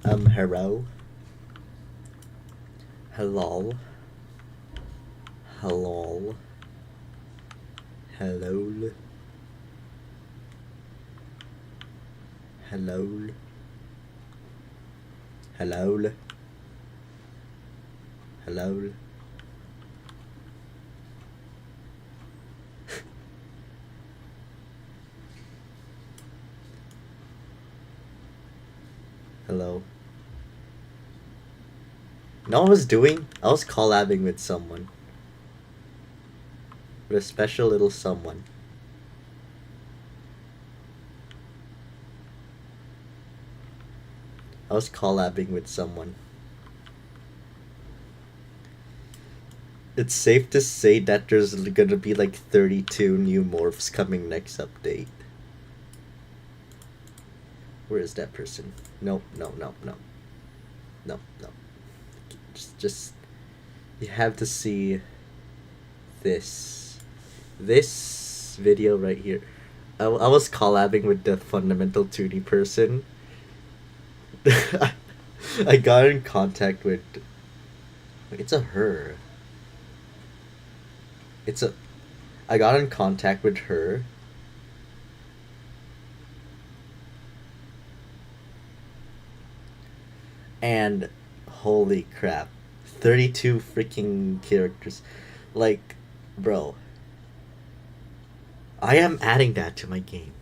Hello. Hello. Hello. Hello. Hello. Hello. Hello. Hello. No, I was collabing with someone. With a special little someone. I was collabing with someone. It's safe to say that there's gonna be like 32 new morphs coming next update. Where is that person? No, no, no, no. No, no. Just you have to see this video right here. I was collabing with the fundamental 2D person. I got in contact with. It's a her. I got in contact with her. And holy crap. 32 freaking characters. Like, bro. I am adding that to my game.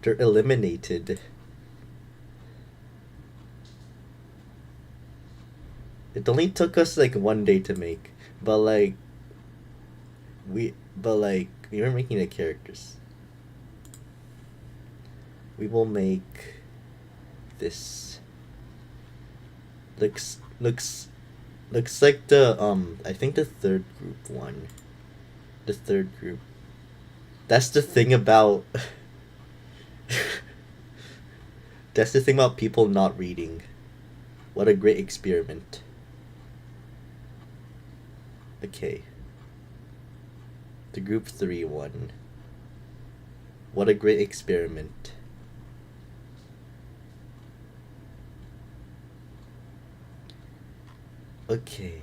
They're eliminated. It only took us like 1 day to make, but like we were making the characters. We will make this. Looks like the I think the third group one. The third group. That's the thing about that's the thing about people not reading. What a great experiment. Okay. The group 3 one. What a great experiment. Okay.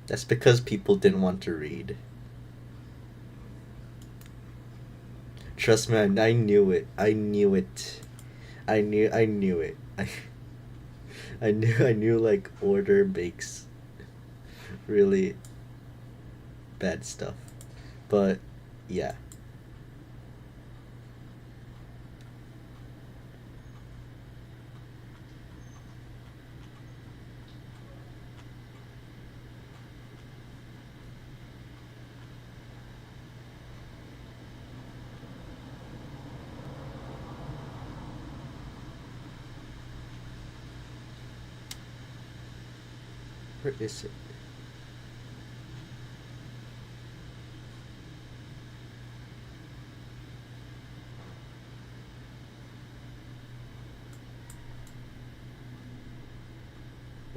That's because people didn't want to read. Trust me, I knew it. I knew it. I knew it. I knew like order makes really bad stuff. But yeah. Where is it?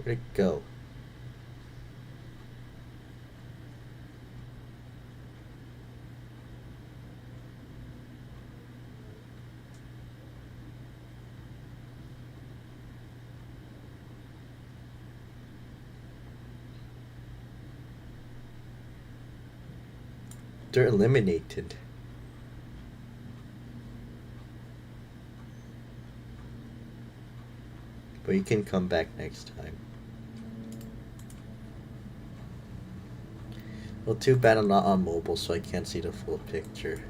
Where'd it go? They're eliminated. But you can come back next time. Well, too bad I'm not on mobile, so I can't see the full picture.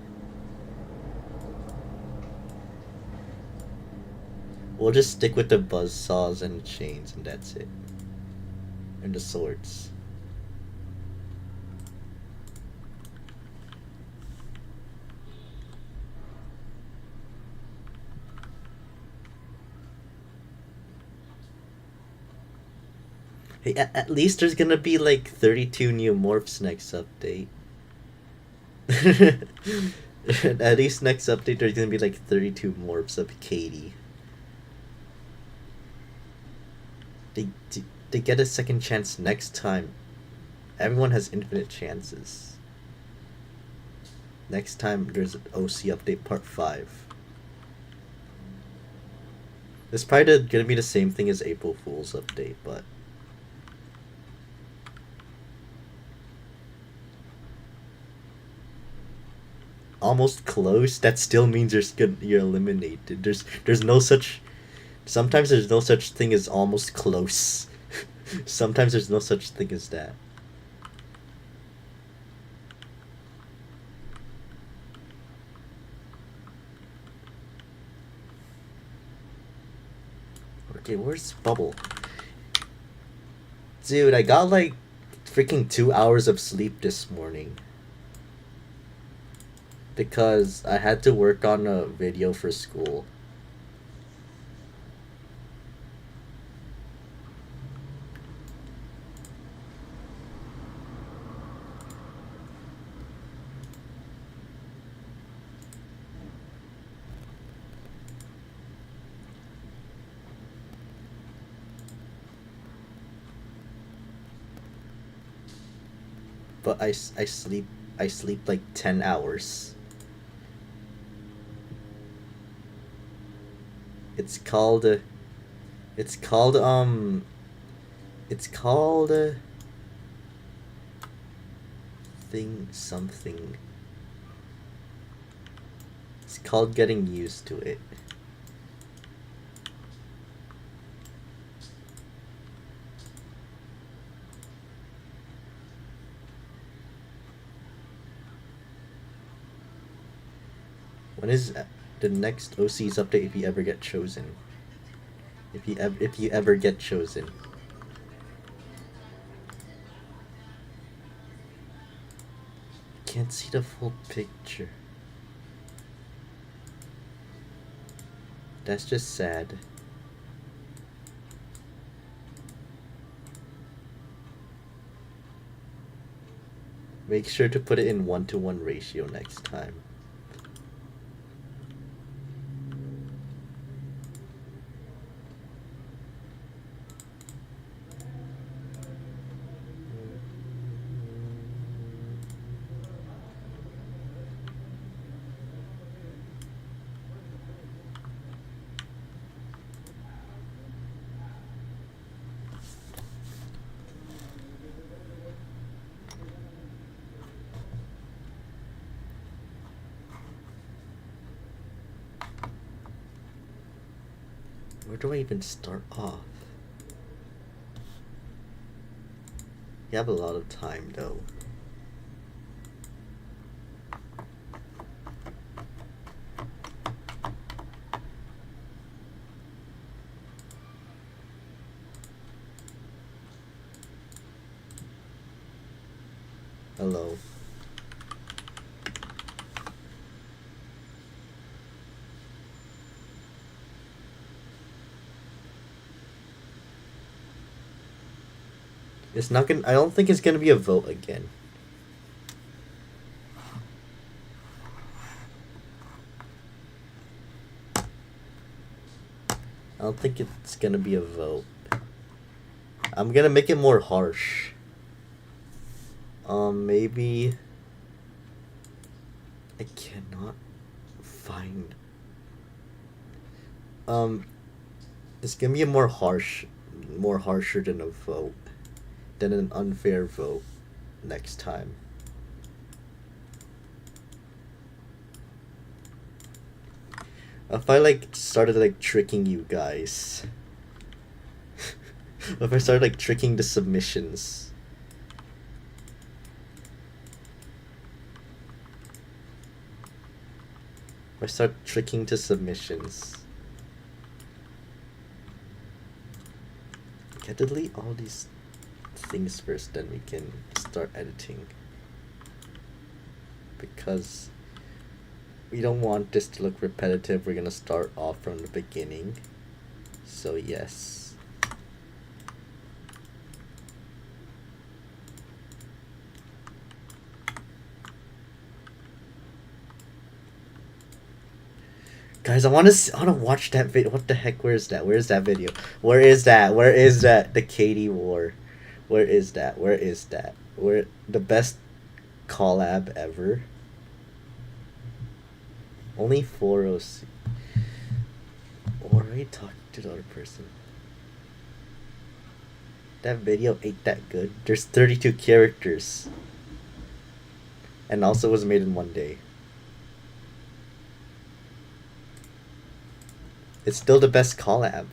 We'll just stick with the buzz saws and chains, and that's it. And the swords. Hey, at least there's gonna be like 32 new morphs next update. At least next update there's gonna be like 32 morphs of Katie. They, they get a second chance next time. Everyone has infinite chances. Next time there's an OC update part 5. It's probably gonna be the same thing as April Fool's update, but almost close. That still means you're eliminated. There's no such. Sometimes there's no such thing as almost close. Sometimes there's no such thing as that. Okay, where's Bubble? Dude, I got like freaking 2 hours of sleep this morning. Because I had to work on a video for school. But I sleep like 10 hours. It's called thing something. It's called getting used to it. When is the next OC's update if you ever get chosen? If you ever get chosen. Can't see the full picture. That's just sad. Make sure to put it in 1-to-1 ratio next time. Where do I even start off? You have a lot of time though. Hello. It's not gonna. I don't think it's gonna be a vote again. I don't think it's gonna be a vote. I'm gonna make it more harsh. Maybe. I cannot find. It's gonna be a more harsher than a vote. Than an unfair vote next time. If I like started like tricking you guys. If I started like tricking the submissions. If I start tricking to submissions. Okay, delete all these things first, then we can start editing, because we don't want this to look repetitive. We're gonna start off from the beginning, so yes. Guys, I want to watch that video. What the heck? Where is that? Where is that video? Where is that? Where is that? The Katie War. Where is that? Where is that? Where the best collab ever? Only 4 OC. Or are you talking to the other person? That video ain't that good. There's 32 characters. And also was made in 1 day. It's still the best collab.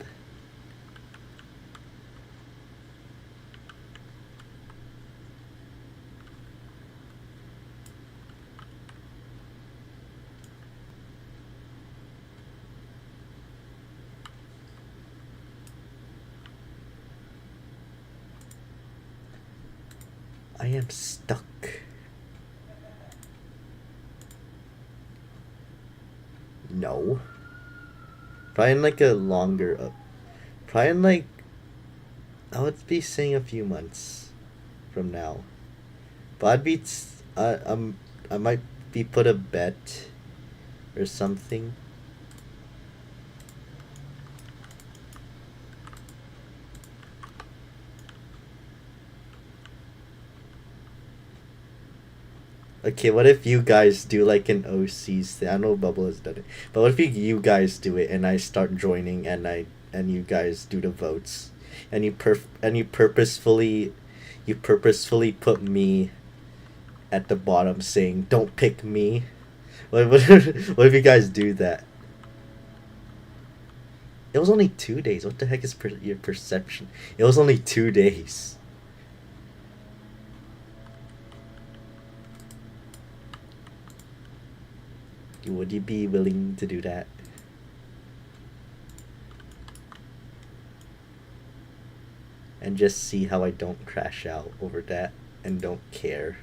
I am stuck. No. Probably in like a longer, probably in like, I would be saying a few months from now. But I'd be, I might be put a bet or something. Okay, what if you guys do like an OCs thing? I know Bubble has done it, but what if you guys do it and I start joining and you guys do the votes, and you purposefully put me at the bottom saying don't pick me. What what if you guys do that? It was only 2 days. What the heck is your perception? It was only 2 days. Would you be willing to do that? And just see how I don't crash out over that and don't care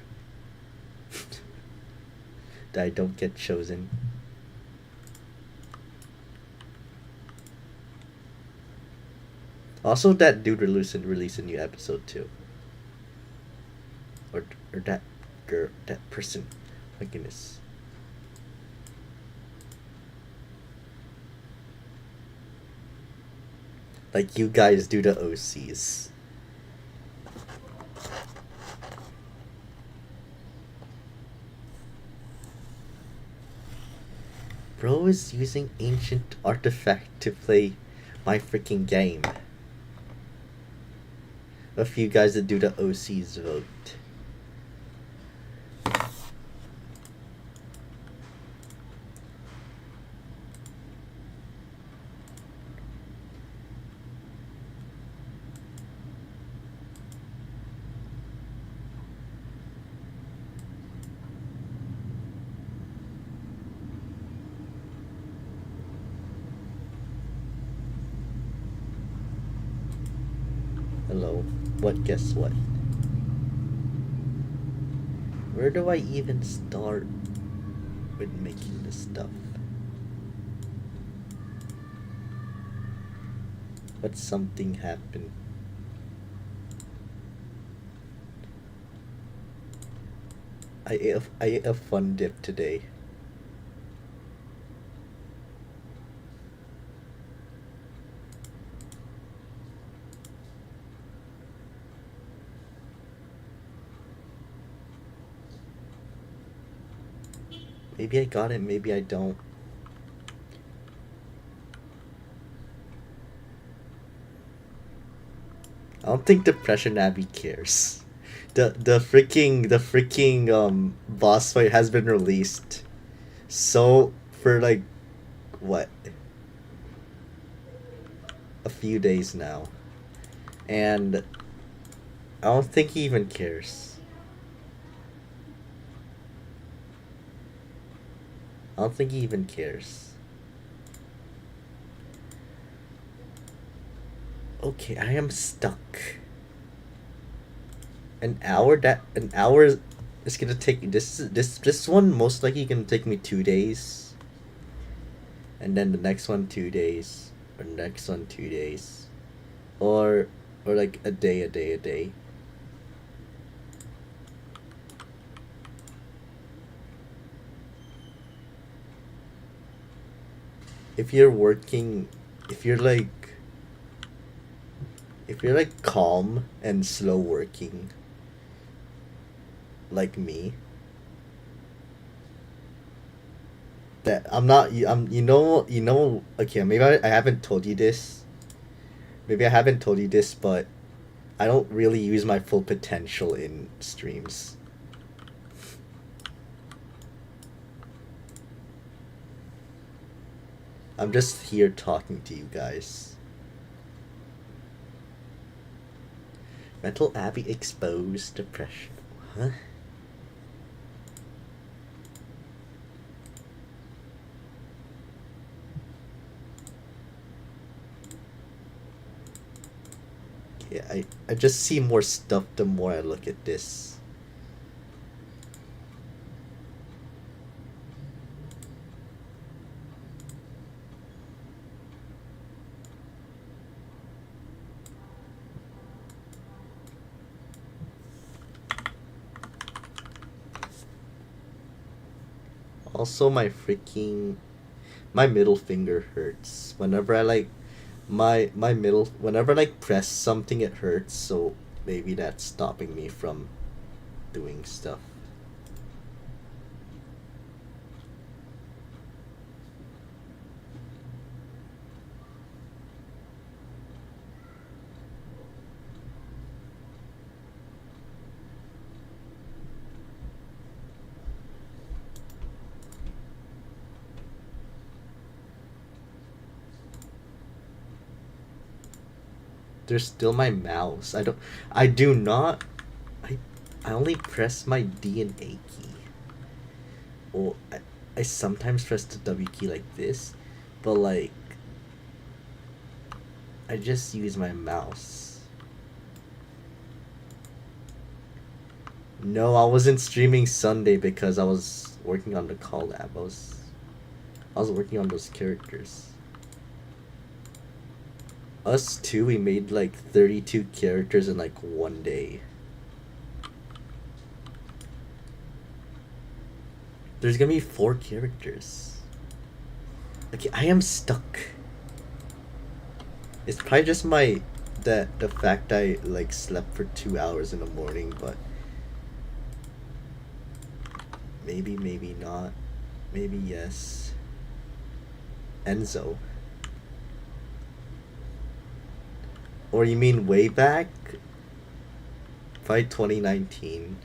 that I don't get chosen. Also, that dude released a new episode too. Or that girl, that person. My goodness. Like you guys do the OCs. Bro is using ancient artifact to play my freaking game. A few guys that do the OCs vote. Hello. What? Guess what? Where do I even start with making this stuff? What something happened? I ate a fun dip today. Maybe I got it, maybe I don't. I don't think Depression Abbey cares. The freaking boss fight has been released. So for like what? A few days now. And I don't think he even cares. I don't think he even cares. Okay, I am stuck. An hour is gonna take this one most likely gonna take me 2 days. And then the next one 2 days. Or next one 2 days. Or like a day. if you're working, if you're like, if you're like calm and slow working, like me, that I'm not, okay, maybe I haven't told you this. Maybe I haven't told you this, but I don't really use my full potential in streams. I'm just here talking to you guys. Mental Abby exposed depression. Huh? Yeah, I just see more stuff the more I look at this. Also, my middle finger hurts whenever I like my middle, whenever I like press something, it hurts, so maybe that's stopping me from doing stuff. There's still my mouse. I do not, I only press my D and A key. Well, I sometimes press the W key like this, but like, I just use my mouse. No, I wasn't streaming Sunday because I was working on the collab. I was working on those characters. Us two, we made like 32 characters in like one day. There's gonna be 4 characters. Okay, I am stuck. It's probably just the fact I like slept for 2 hours in the morning, but maybe not. Maybe yes. Enzo. Or you mean way back? Probably 2019.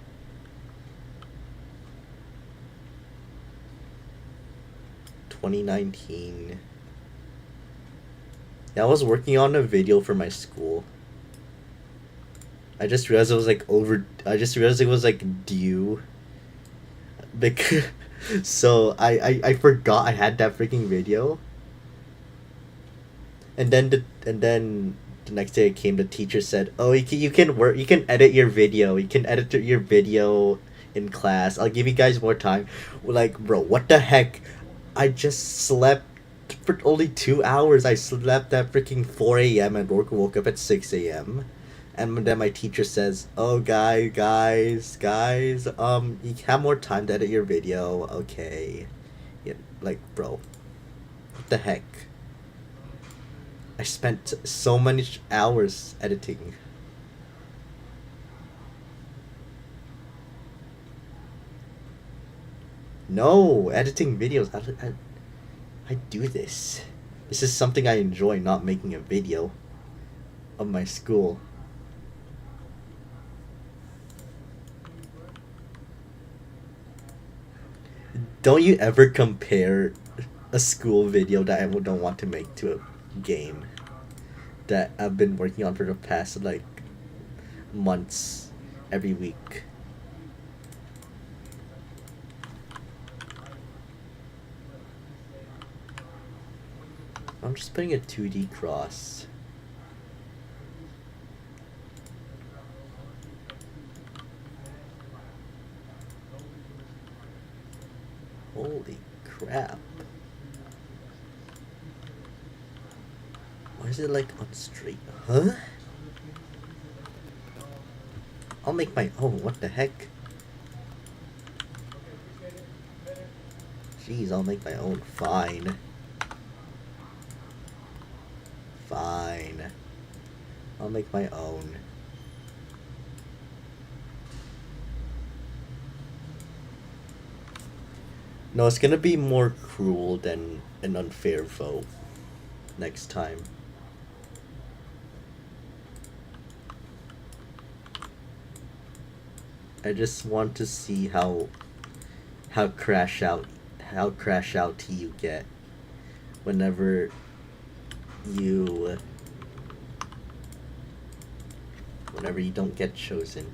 Yeah, I was working on a video for my school. I just realized it was like I just realized it was like due. Because so I forgot I had that freaking video. And then the next day it came, the teacher said, "Oh, you can work, you can edit your video. You can edit your video in class. I'll give you guys more time." We're like, bro, what the heck? I just slept for only 2 hours. I slept at freaking 4 a.m. and woke up at 6 a.m. And then my teacher says, "Oh, guys, you have more time to edit your video, okay?" Yeah, like, bro, what the heck? I spent so many hours editing. No, editing videos. I do this. This is something I enjoy, not making a video of my school. Don't you ever compare a school video that I don't want to make to a game that I've been working on for the past like months every week? I'm just putting a 2D cross. Holy crap. Why is it like on straight? Huh? I'll make my own. What the heck? Jeez, I'll make my own. Fine. I'll make my own. No, it's gonna be more cruel than an unfair vote next time. I just want to see how crash out you get whenever you don't get chosen.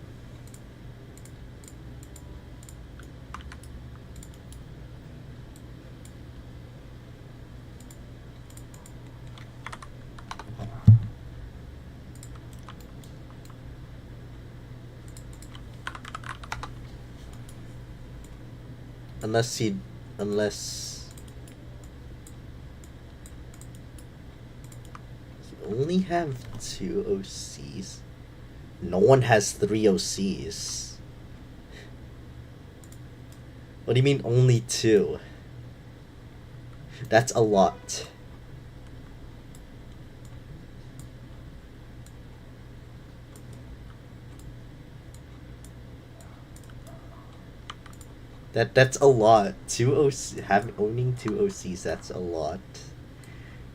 Unless you only have 2 OCs. No one has 3 OCs. What do you mean only 2? That's a lot. That's a lot. Owning 2 OCs, that's a lot.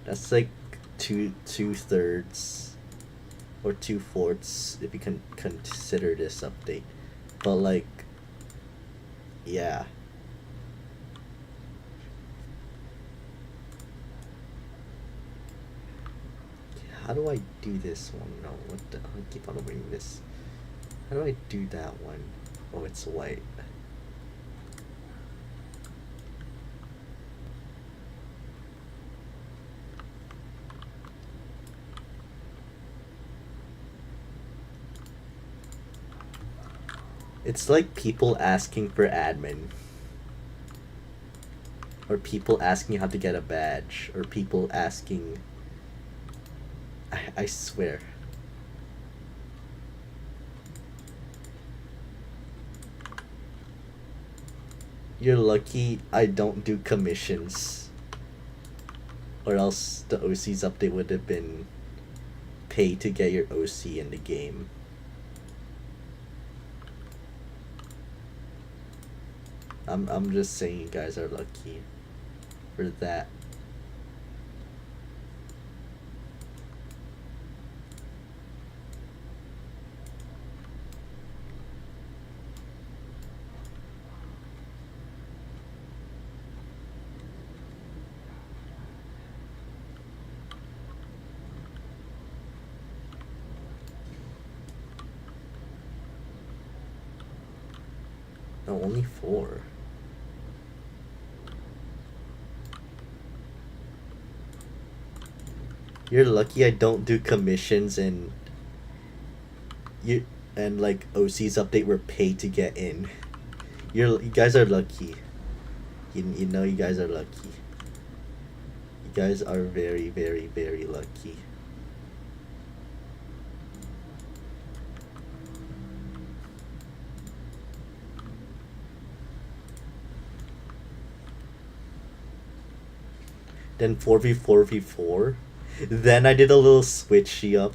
That's like two-thirds or 2/4 if you can consider this update. But like, yeah. How do I do this one? No, what the, I keep on opening this. How do I do that one? Oh, it's white. It's like people asking for admin. Or people asking how to get a badge. Or people asking... I swear. You're lucky I don't do commissions. Or else the OC's update would have been pay to get your OC in the game. I'm just saying you guys are lucky for that. No, only 4. You're lucky I don't do commissions and like OC's update were paid to get in. You guys are lucky. You know you guys are lucky. You guys are very, very, very lucky. Then 4v4v4. Then I did a little switchy up.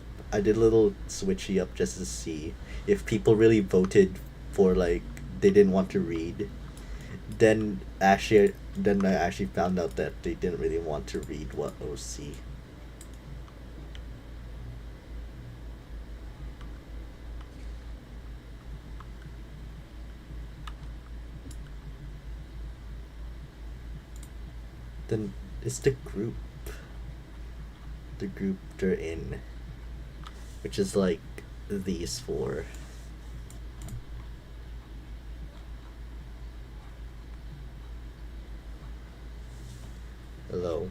Just to see if people really voted for, like, they didn't want to read. Then I actually found out that they didn't really want to read what OC. Then it's the group they're in, which is like these 4. Hello.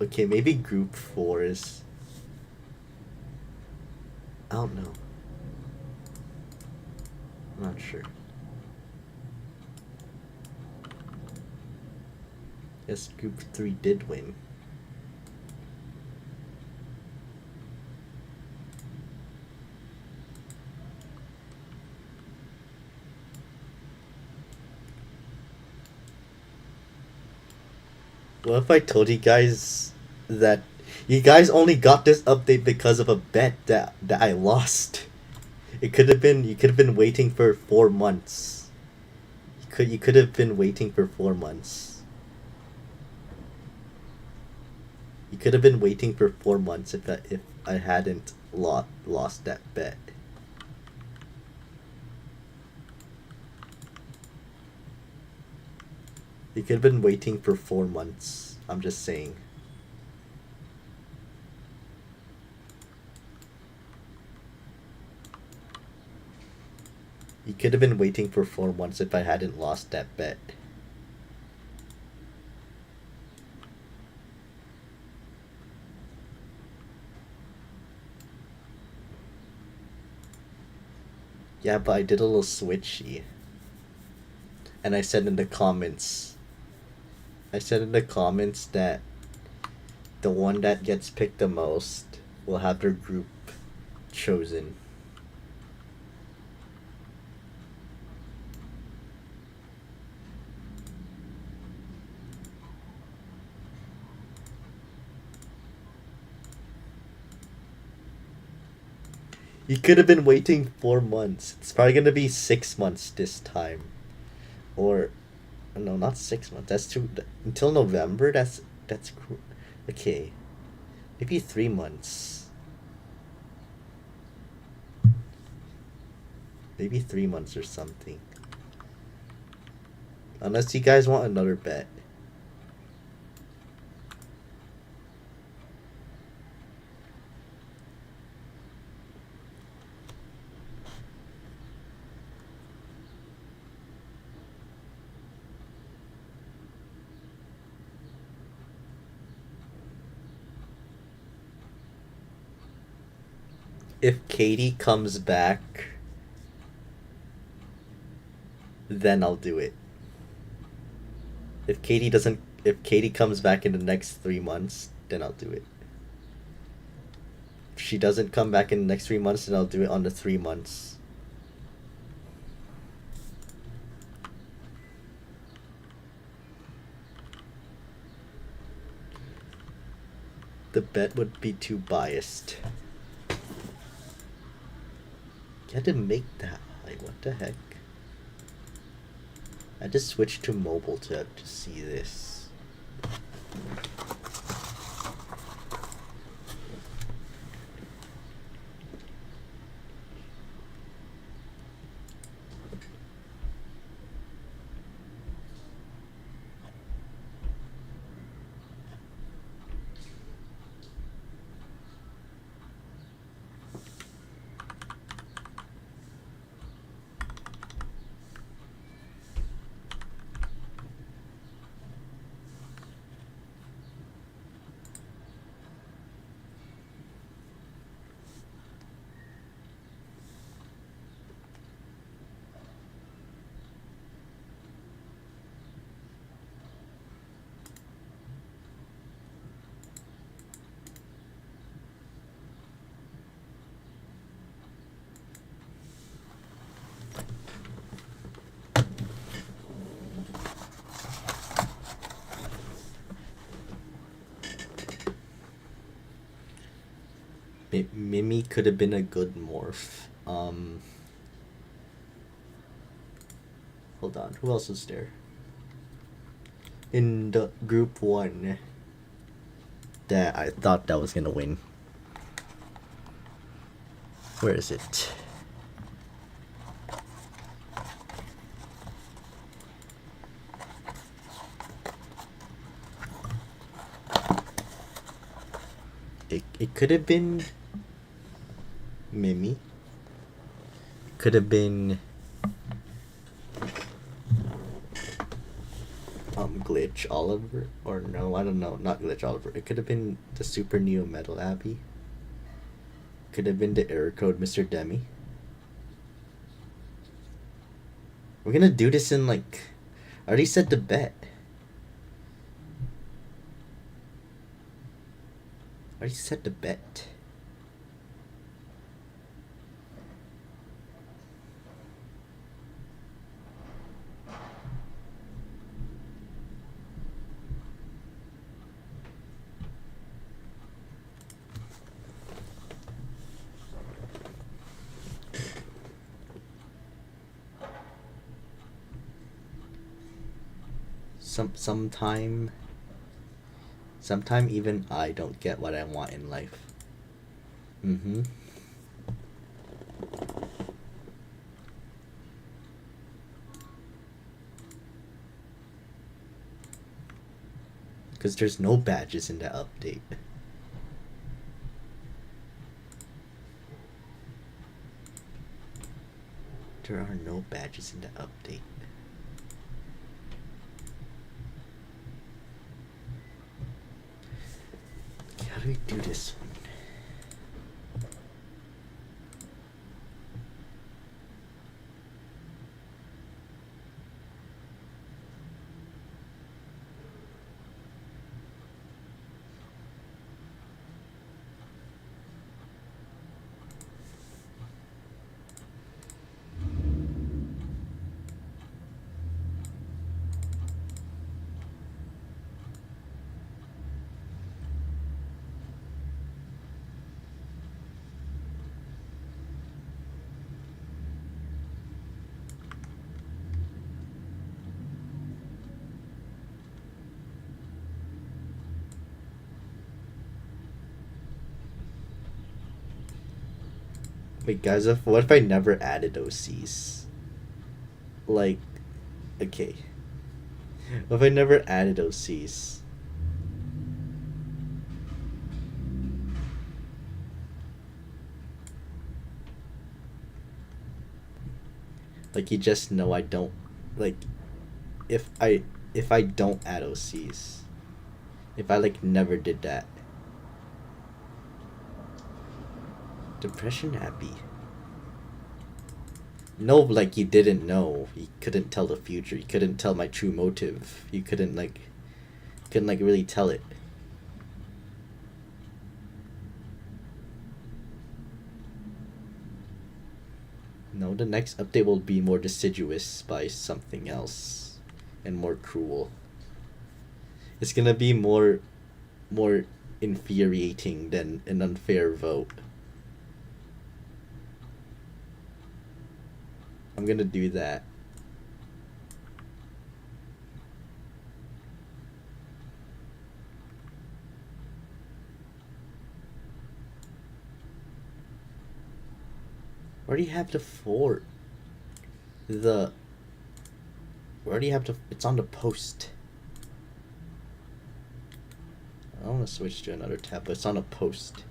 Okay, maybe group 4 is... I don't know. I'm not sure. Yes, group 3 did win. What if I told you guys that you guys only got this update because of a bet that I lost? It could have been you could have been waiting for 4 months. You could have been waiting for 4 months. You could have been waiting for 4 months if I hadn't lost that bet. You could have been waiting for 4 months. I'm just saying. You could have been waiting for 4 months if I hadn't lost that bet. Yeah, but I did a little switchy. And I said in the comments that the one that gets picked the most will have their group chosen. You could have been waiting 4 months. It's probably gonna be 6 months this time. Or no, not 6 months. That's too until November. That's okay. Maybe 3 months. Maybe 3 months or something. Unless you guys want another bet. If Katie comes back, then I'll do it. If Katie comes back in the next 3 months, then I'll do it. If she doesn't come back in the next 3 months, then I'll do it on the 3 months. The bet would be too biased. You had to make that high. What the heck? I just switched to mobile to see this. Mimi could have been a good morph. Hold on. Who else is there? In the group 1 that I thought that was gonna win. Where is it? It could have been Mimi. Could have been Glitch Oliver, or no, I don't know, not Glitch Oliver. It could have been the Super Neo Metal Abby. Could have been the error code Mr. Demi. We're gonna do this in like, I already said the bet. I already said the bet. sometime even I don't get what I want in life. Mm-hmm. Because there's no badges in the update. There are no badges in the update. How do we do this one? Wait, guys, what if I never added OCs? Like, okay. What if I never added OCs? Like, you just know I don't, like, if I don't add OCs, if I like never did that. Depression happy. No, like you didn't know. You couldn't tell the future. You couldn't tell my true motive. You couldn't really tell it. No, the next update will be more deciduous by something else and more cruel. It's gonna be more infuriating than an unfair vote. I'm gonna do that. We already have the fort. We already have it's on the post. I want to switch to another tab, but it's on a post.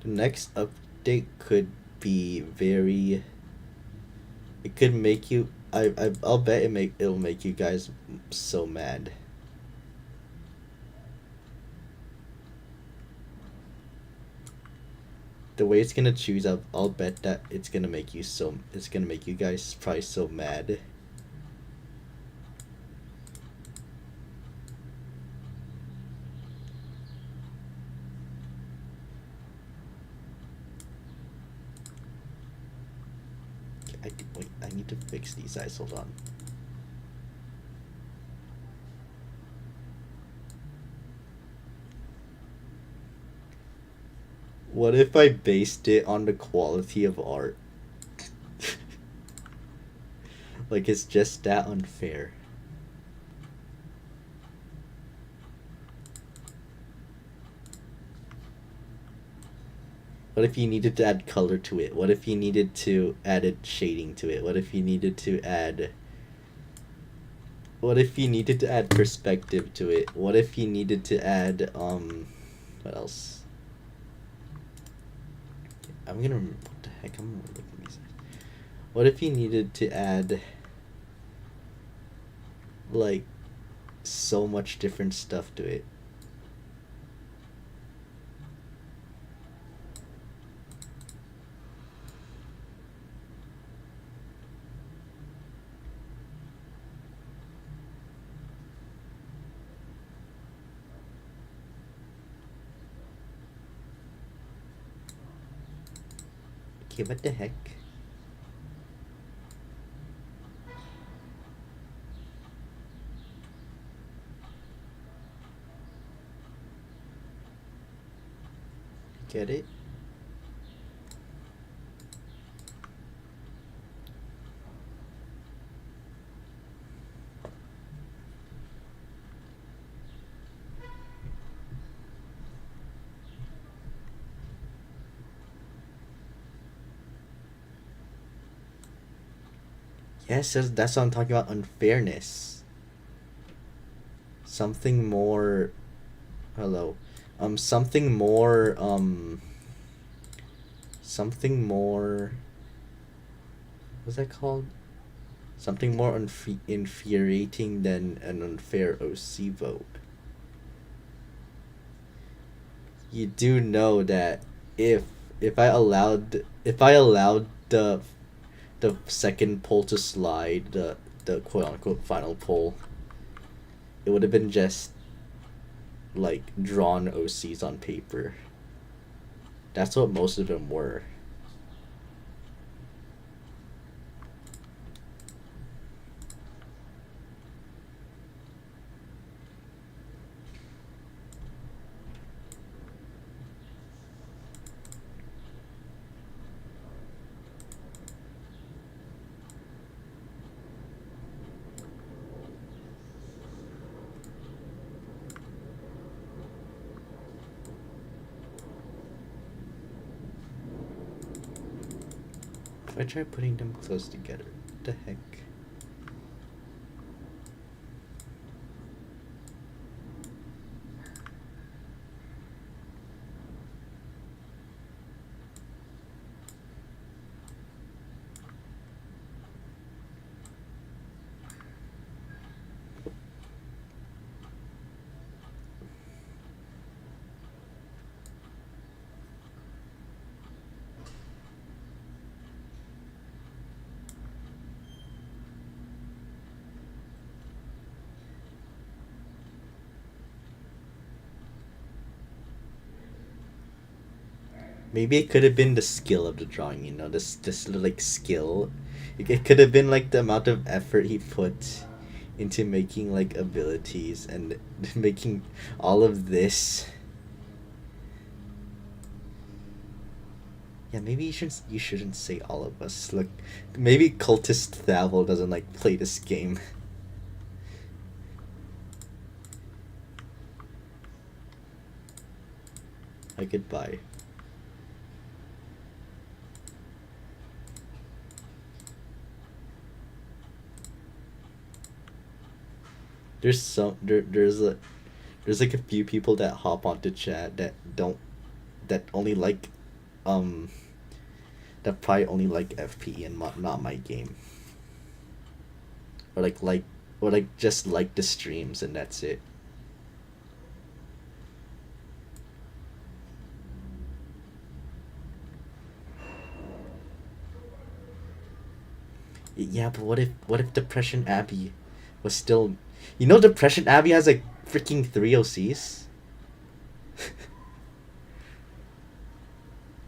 The next update could be very. It could make you. I'll bet it'll make you guys so mad. The way it's gonna choose, I'll bet that it's gonna make you guys probably so mad. Wait, I need to fix these eyes, hold on. What if I based it on the quality of art? Like, it's just that unfair. What if you needed to add color to it? What if you needed to add shading to it? What if you needed to add perspective to it? What if you needed to add what else? What the heck, I'm looking at these. What if you needed to add like so much different stuff to it? Okay, what the heck? Get it? Yes, that's what I'm talking about. Unfairness. Something more. Hello. Something more. Something more. What's that called? Something more infuriating than an unfair OC vote. You do know that if if I allowed the second poll to slide, the quote unquote final poll, it would have been just like drawn OCs on paper. That's what most of them were. If I try putting them close together, what the heck? Maybe it could have been the skill of the drawing, you know, this like skill. It could have been like the amount of effort he put into making like abilities and making all of this. Yeah, maybe you shouldn't say all of us. Like maybe cultist Thavel doesn't like play this game. Goodbye. There's like a few people that hop onto chat that only like um that probably only like FPE and not my game. Or or like just like the streams and that's it. Yeah, but what if Depression Abbey was still, you know, Depression Abbey has like freaking 3 OCs?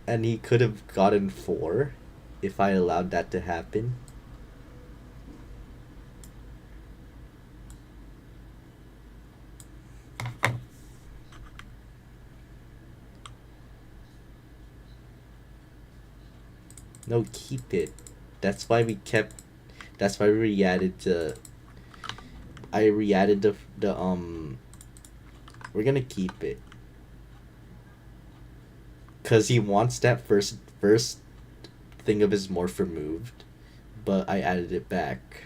And he could have gotten 4 if I allowed that to happen. No, keep it. That's why we kept. That's why we re-added the. I re-added the. We're gonna keep it. Cause he wants that first thing of his morph removed, but I added it back.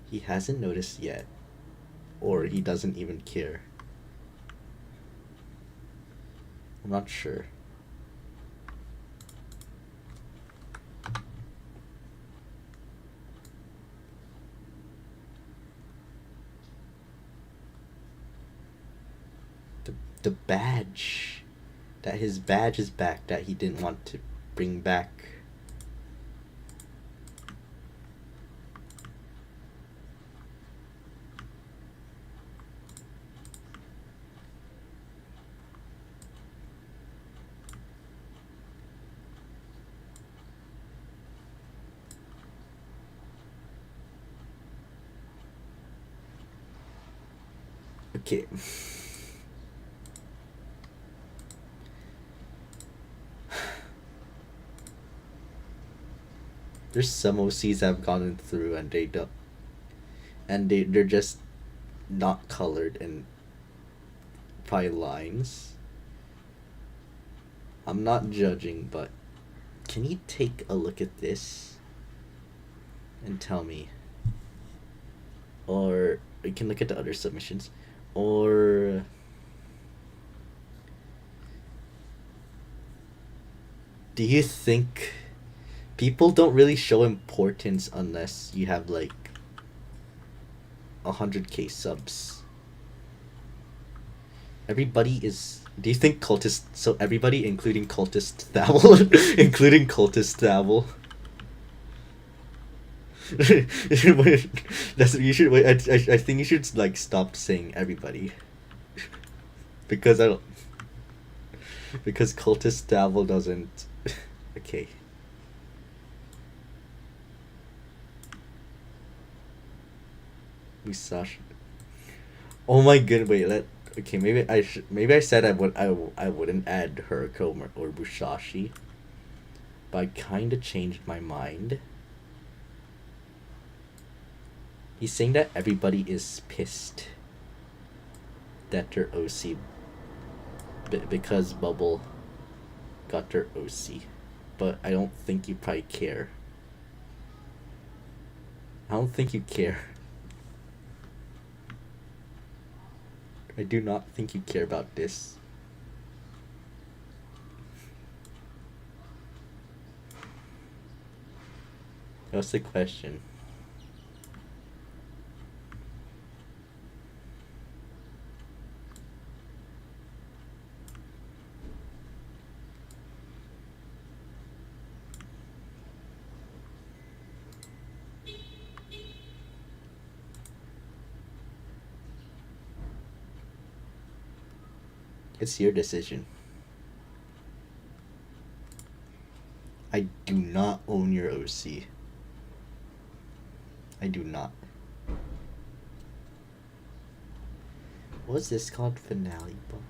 He hasn't noticed yet, or he doesn't even care. I'm not sure. The badge, that his badge is back that he didn't want to bring back. Okay. There's some OCs I've gone through and they don't, and they're just not colored and probably lines. I'm not judging, but can you take a look at this and tell me? Or you can look at the other submissions. Or do you think people don't really show importance unless you have like 100k subs? Everybody is. Do you think cultist? So everybody, including cultist Thabble, including cultist Thabble. That's you should wait. I think you should like stop saying everybody, because I don't. Because cultist Thabble doesn't. Okay. Musashi. Oh my god! Wait. Okay. Maybe I said I wouldn't add Huriko or Musashi, but I kind of changed my mind. He's saying that everybody is pissed that their OC because Bubble got their OC, but I don't think you probably care. I don't think you care. I do not think you care about this. What's the question? It's your decision. I do not own your OC. I do not. What's this called? Finale book.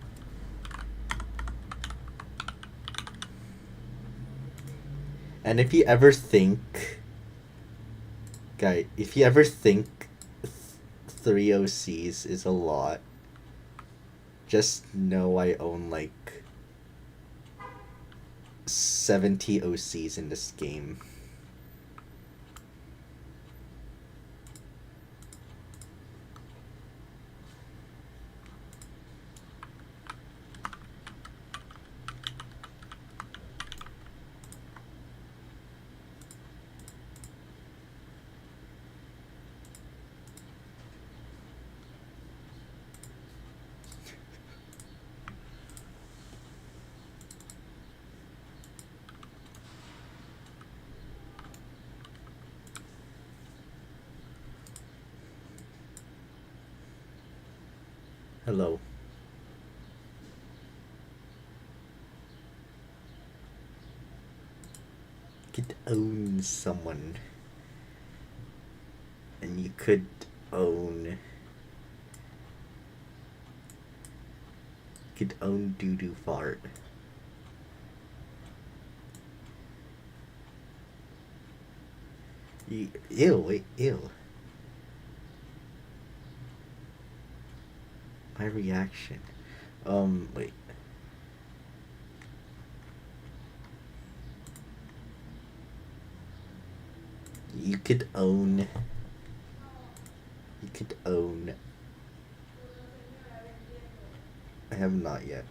And if you ever think, guy, if you ever think 3 OCs is a lot, just know I own like 70 OCs in this game. Hello. You could own someone. And you could own... You could own Doo-Doo Fart. Ew, wait, ew. My reaction. Wait. You could own... You could own... I have not yet.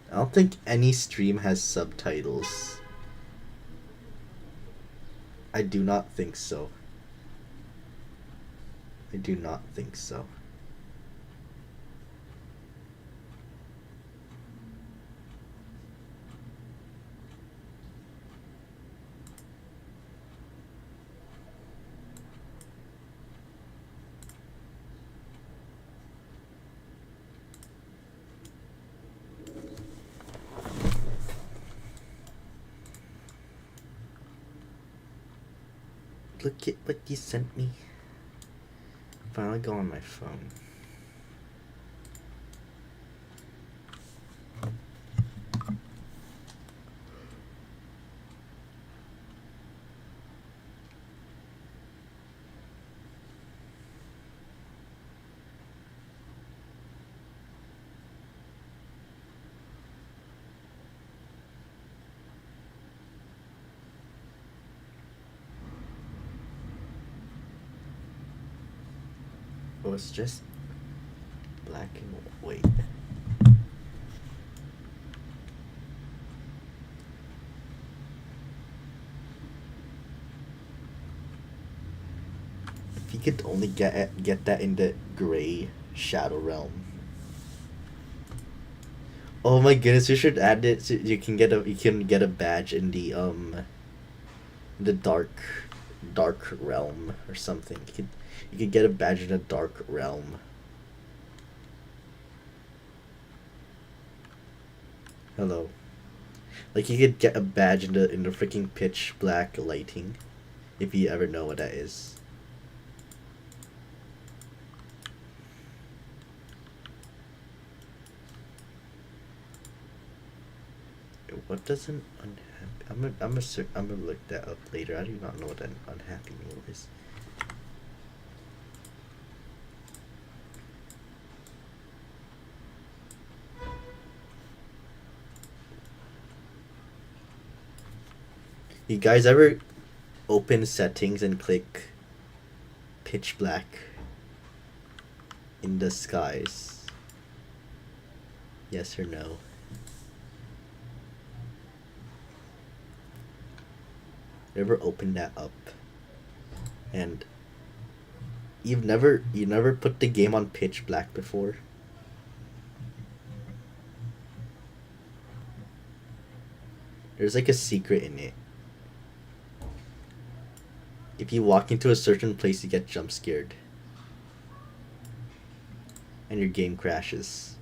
I don't think any stream has subtitles. I do not think so. I do not think so. Look at what you sent me. Finally go on my phone. Oh, it's just black and white. If you could only get that in the gray shadow realm. Oh my goodness, you should add it so you can get a badge in the dark realm or something. You could get a badge in the dark realm. Hello. Like you could get a badge in the freaking pitch black lighting, if you ever know what that is. What does an unhappy? I'm gonna look that up later. I do not know what an unhappy meal is. You guys ever open settings and click pitch black in the skies? Yes or no? Ever open that up and you never put the game on pitch black before? There's like a secret in it. If you walk into a certain place, you get jump scared and your game crashes.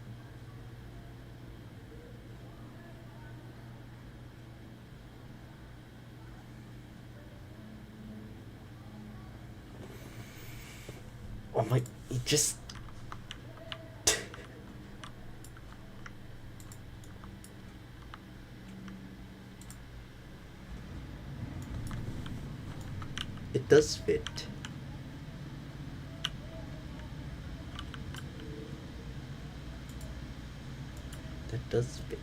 Oh my, it just... It does fit. That does fit.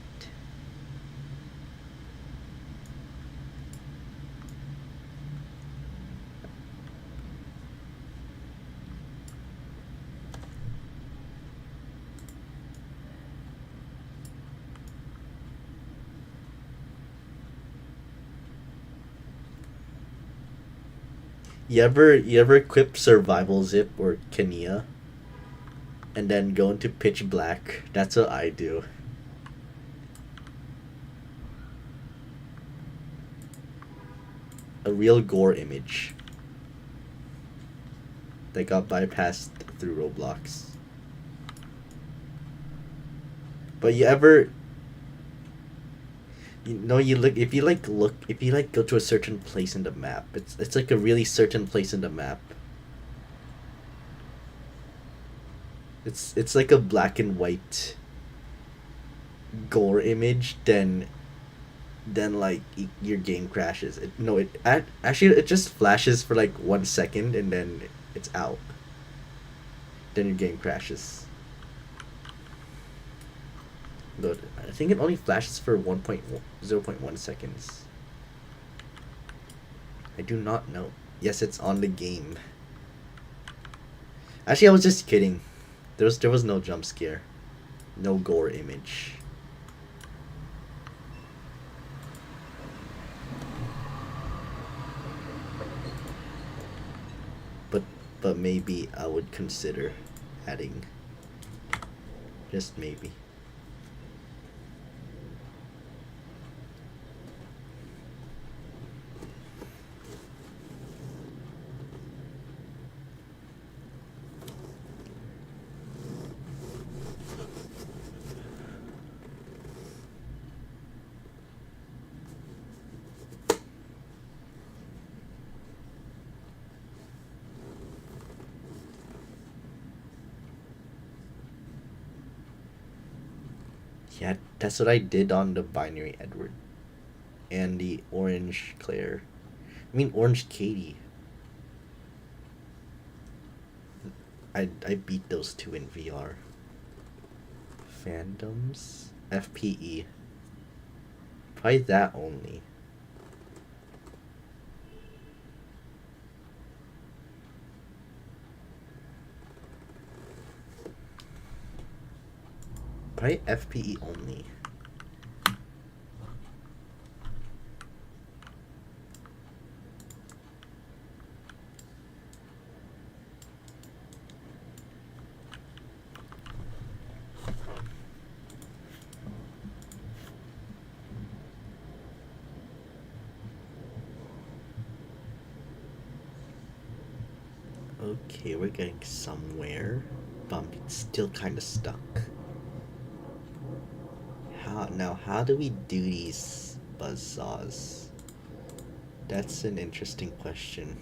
You ever equip survival zip or Kenia and then go into pitch black? That's what I do. A real gore image that got bypassed through Roblox. But you ever... You know, you look if you go to a certain place in the map, it's like a really certain place in the map. It's like a black and white gore image, then like your game crashes. Actually it just flashes for like 1 second and then it's out. Then your game crashes. Load. I think it only flashes for 0.1 seconds. I do not know. Yes, it's on the game. Actually, I was just kidding. There was no jump scare, no gore image. But maybe I would consider adding. Just maybe. Yeah, that's what I did on the binary Edward. And the orange Claire. I mean, orange Katie. I beat those two in VR. Fandoms? FPE. Probably that only. Probably FPE only. Okay, we're getting somewhere, but I'm still kind of stuck. How do we do these buzzsaws? That's an interesting question.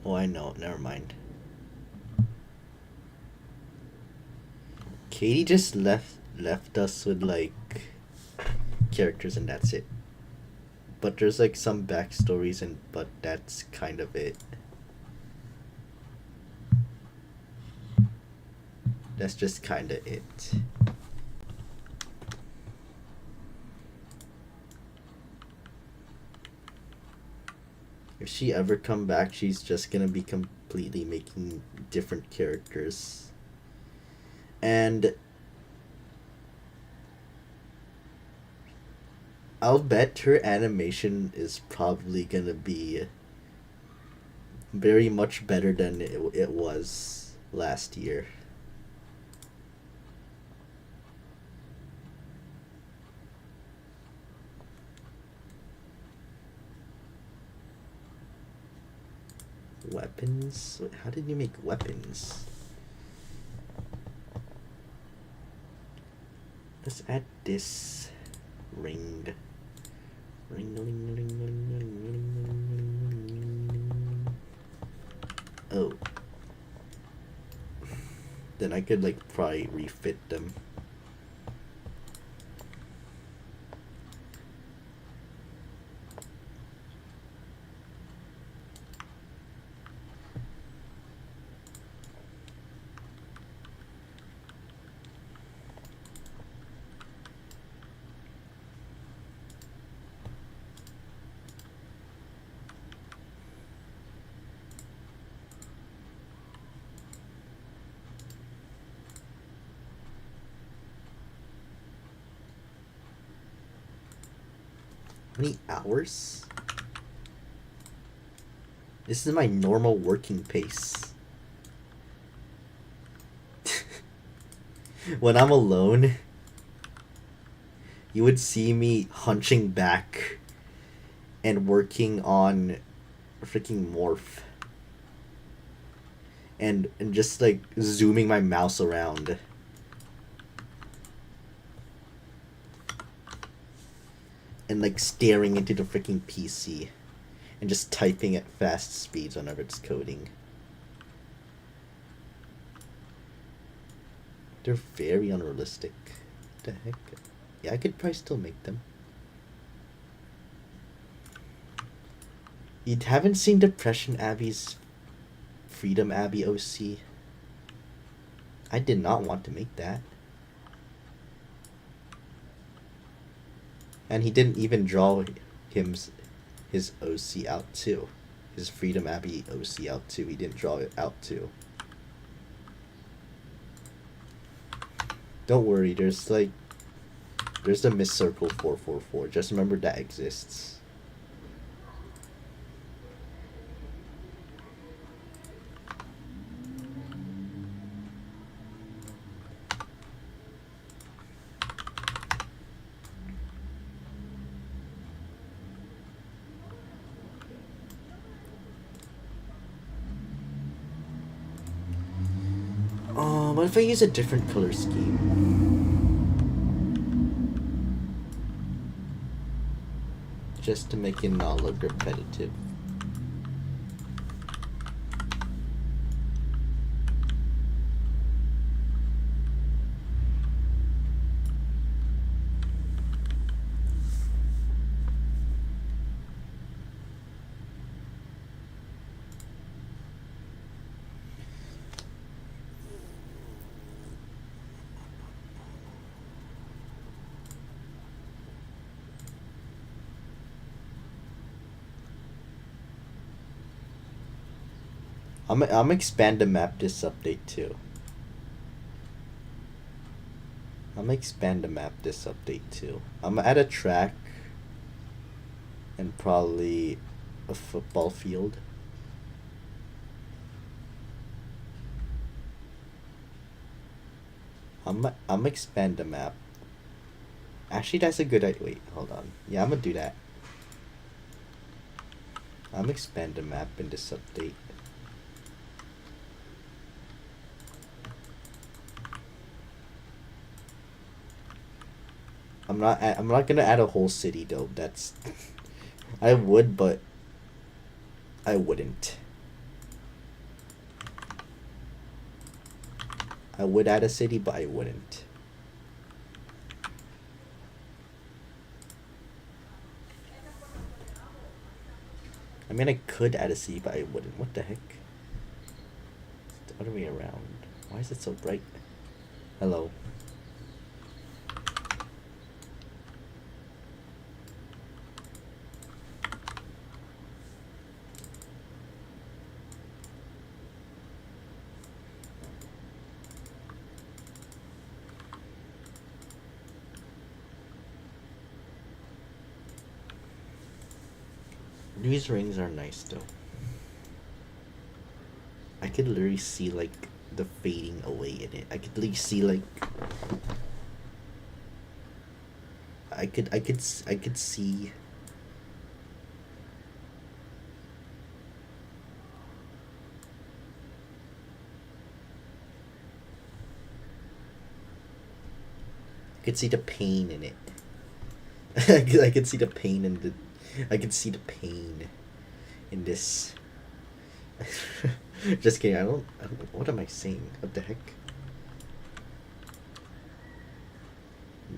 Oh, I know. Never mind. Katie just left us with like characters and that's it. But there's like some backstories but that's kind of it. That's just kind of it. If she ever come back, she's just gonna be completely making different characters. And I'll bet her animation is probably gonna be very much better than it was last year. Weapons? Wait, how did you make weapons? Let's add this ring. Ring, ring, ring, ring, ring, ring, ring. Oh. Then I could like probably refit them. How many hours? This is my normal working pace. When I'm alone, you would see me hunching back and working on freaking morph. And just like zooming my mouse around. And like staring into the freaking PC. And just typing at fast speeds whenever it's coding. They're very unrealistic. What the heck? Yeah, I could probably still make them. You haven't seen Depression Abbey's Freedom Abbey OC? I did not want to make that. And he didn't even draw his OC out too. His Freedom Abbey OC out too. He didn't draw it out too. Don't worry, there's the Miss Circle 444. Just remember that exists. What if I use a different color scheme? Just to make it not look repetitive. I'm expand the map this update too. I'm expand the map this update too. I'm gonna add a track and probably a football field. I'm expand the map. Actually, that's a good idea. Wait, hold on. Yeah, I'm gonna do that. I'm expand the map in this update. I'm not gonna add a whole city though. That's I would, but I wouldn't. I would add a city, but I wouldn't. I mean, I could add a city, but I wouldn't. What the heck? It's the other way around. Why is it so bright? Hello. These rings are nice though. I could literally see like the fading away in it. I could literally see like I could see I could see the pain in it. I could see the pain in the I can see the pain in this. Just kidding. I don't. What am I saying? What the heck?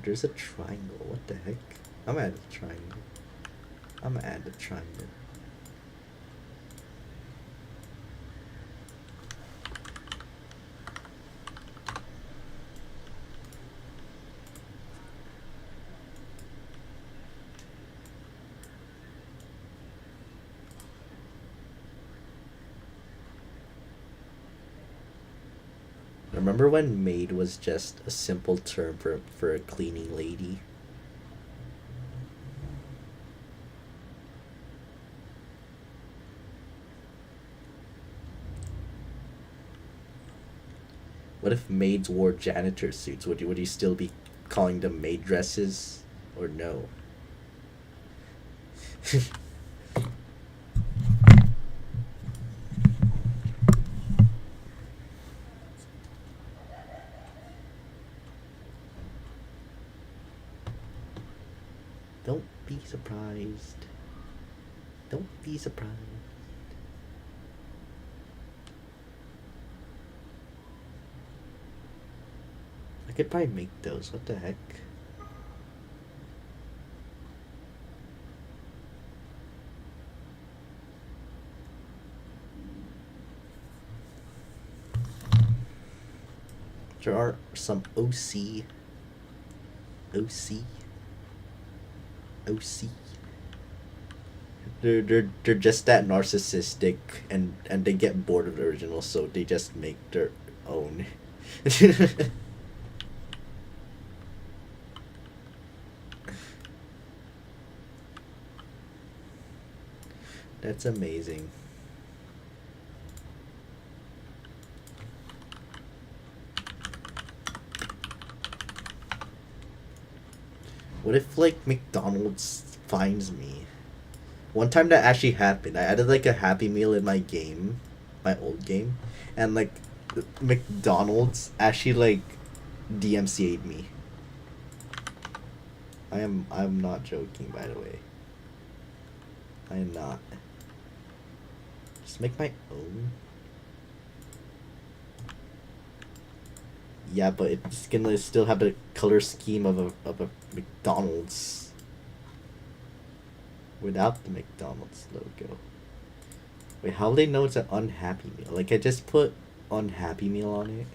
There's a triangle. What the heck? I'm gonna add a triangle. I'm gonna add a triangle. Remember when maid was just a simple term for a cleaning lady? What if maids wore janitor suits? Would you still be calling them maid dresses? Or no? Don't be surprised. Don't be surprised. I could probably make those. What the heck? There are some OC. They're just that narcissistic and they get bored of the original, so they just make their own. That's amazing. What if like McDonald's finds me? One time that actually happened. I added like a Happy Meal in my game, my old game, and like McDonald's actually like DMCA'd me. I'm not joking, by the way. I am not. Just make my own. Yeah, but it's gonna still have the color scheme of a McDonald's without the McDonald's logo. Wait, how will they know it's an unhappy meal? Like I just put unhappy meal on it.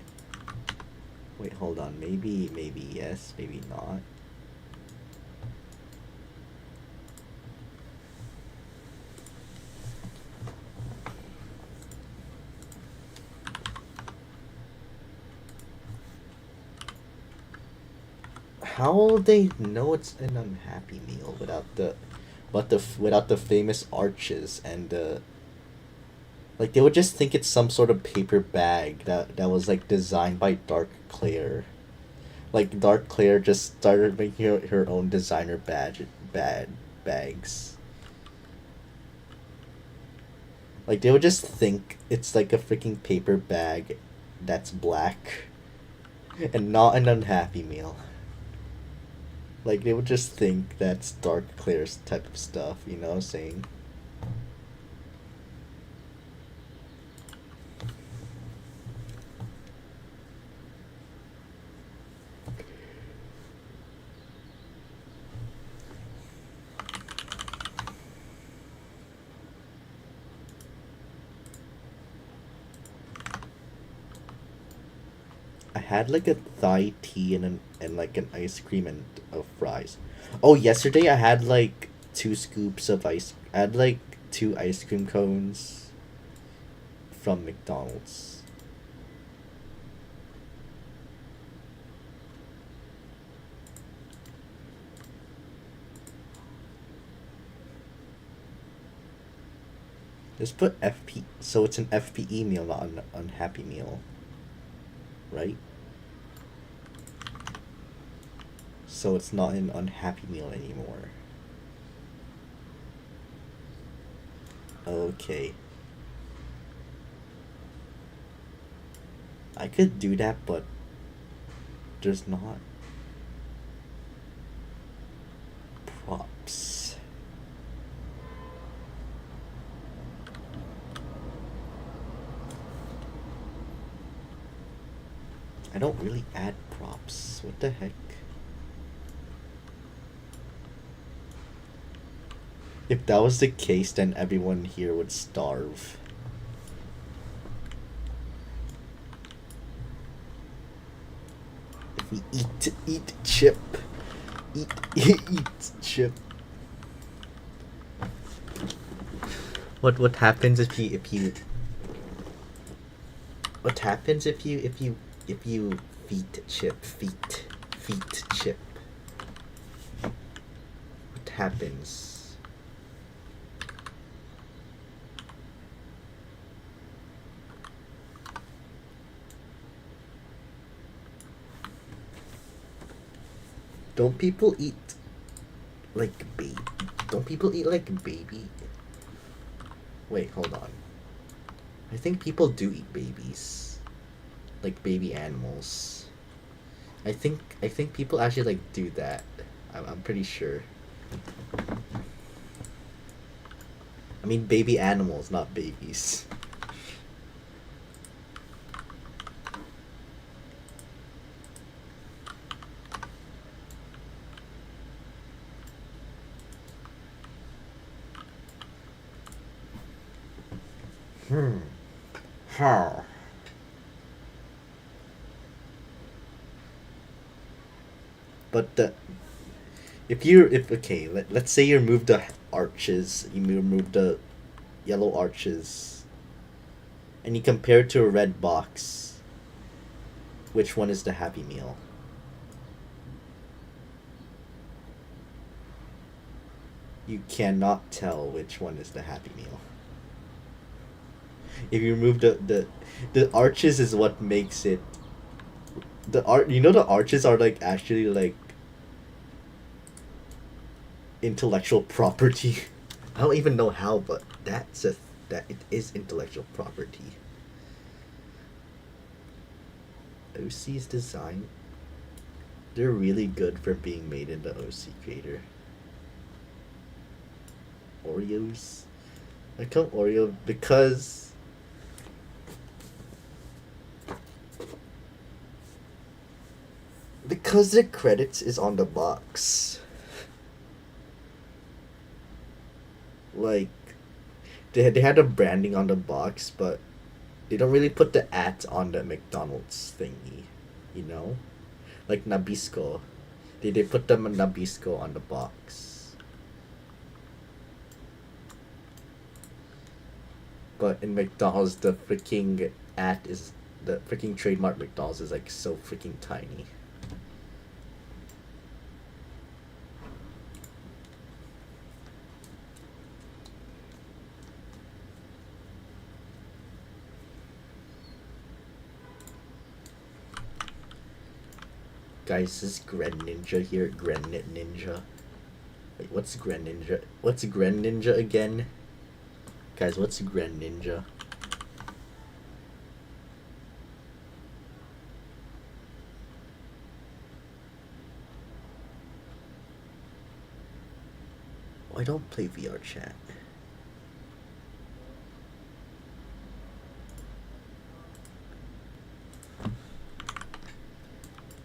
Wait, hold on. Maybe yes, maybe not. How will they know it's an Unhappy Meal without the famous arches and like they would just think it's some sort of paper bag that was like designed by Dark Claire. Like Dark Claire just started making her own designer bags. Like they would just think it's like a freaking paper bag that's black and not an Unhappy Meal. Like they would just think that's Dark Claire's type of stuff, you know what I'm saying? I had like a Thai tea and like an ice cream and fries. Oh, yesterday I had like two scoops of ice. I had like two ice cream cones from McDonald's. Just put FP, so it's an FPE meal, not an unhappy meal, right? So it's not an unhappy meal anymore. Okay. I could do that, but there's not props. I don't really add props. What the heck? If that was the case, then everyone here would starve. If we eat chip. Eat chip. What happens if you what happens if you feet chip feet chip? What happens? Don't people eat like baby? Don't people eat like baby? Wait, hold on. I think people do eat babies, like baby animals. I think people actually like do that. I'm pretty sure. I mean baby animals, not babies. How? But if okay, let's say you remove the arches, you remove the yellow arches, and you compare it to a red box. Which one is the Happy Meal? You cannot tell which one is the Happy Meal. If you remove the arches is what makes it the arches are like actually like intellectual property. I don't even know how, but that it is intellectual property. OC's design, they're really good for being made in the OC creator. Oreos, I come Oreo because the credits is on the box. Like they had a branding on the box, but they don't really put the at on the McDonald's thingy, you know? Like Nabisco. They put the Nabisco on the box. But in McDonald's the freaking trademark McDonald's is like so freaking tiny. Guys, this is Gren Ninja here. Granite Ninja. Wait, what's Gren Ninja? What's Gren Ninja again? Guys, what's Gren Ninja? Oh, I don't play VR chat.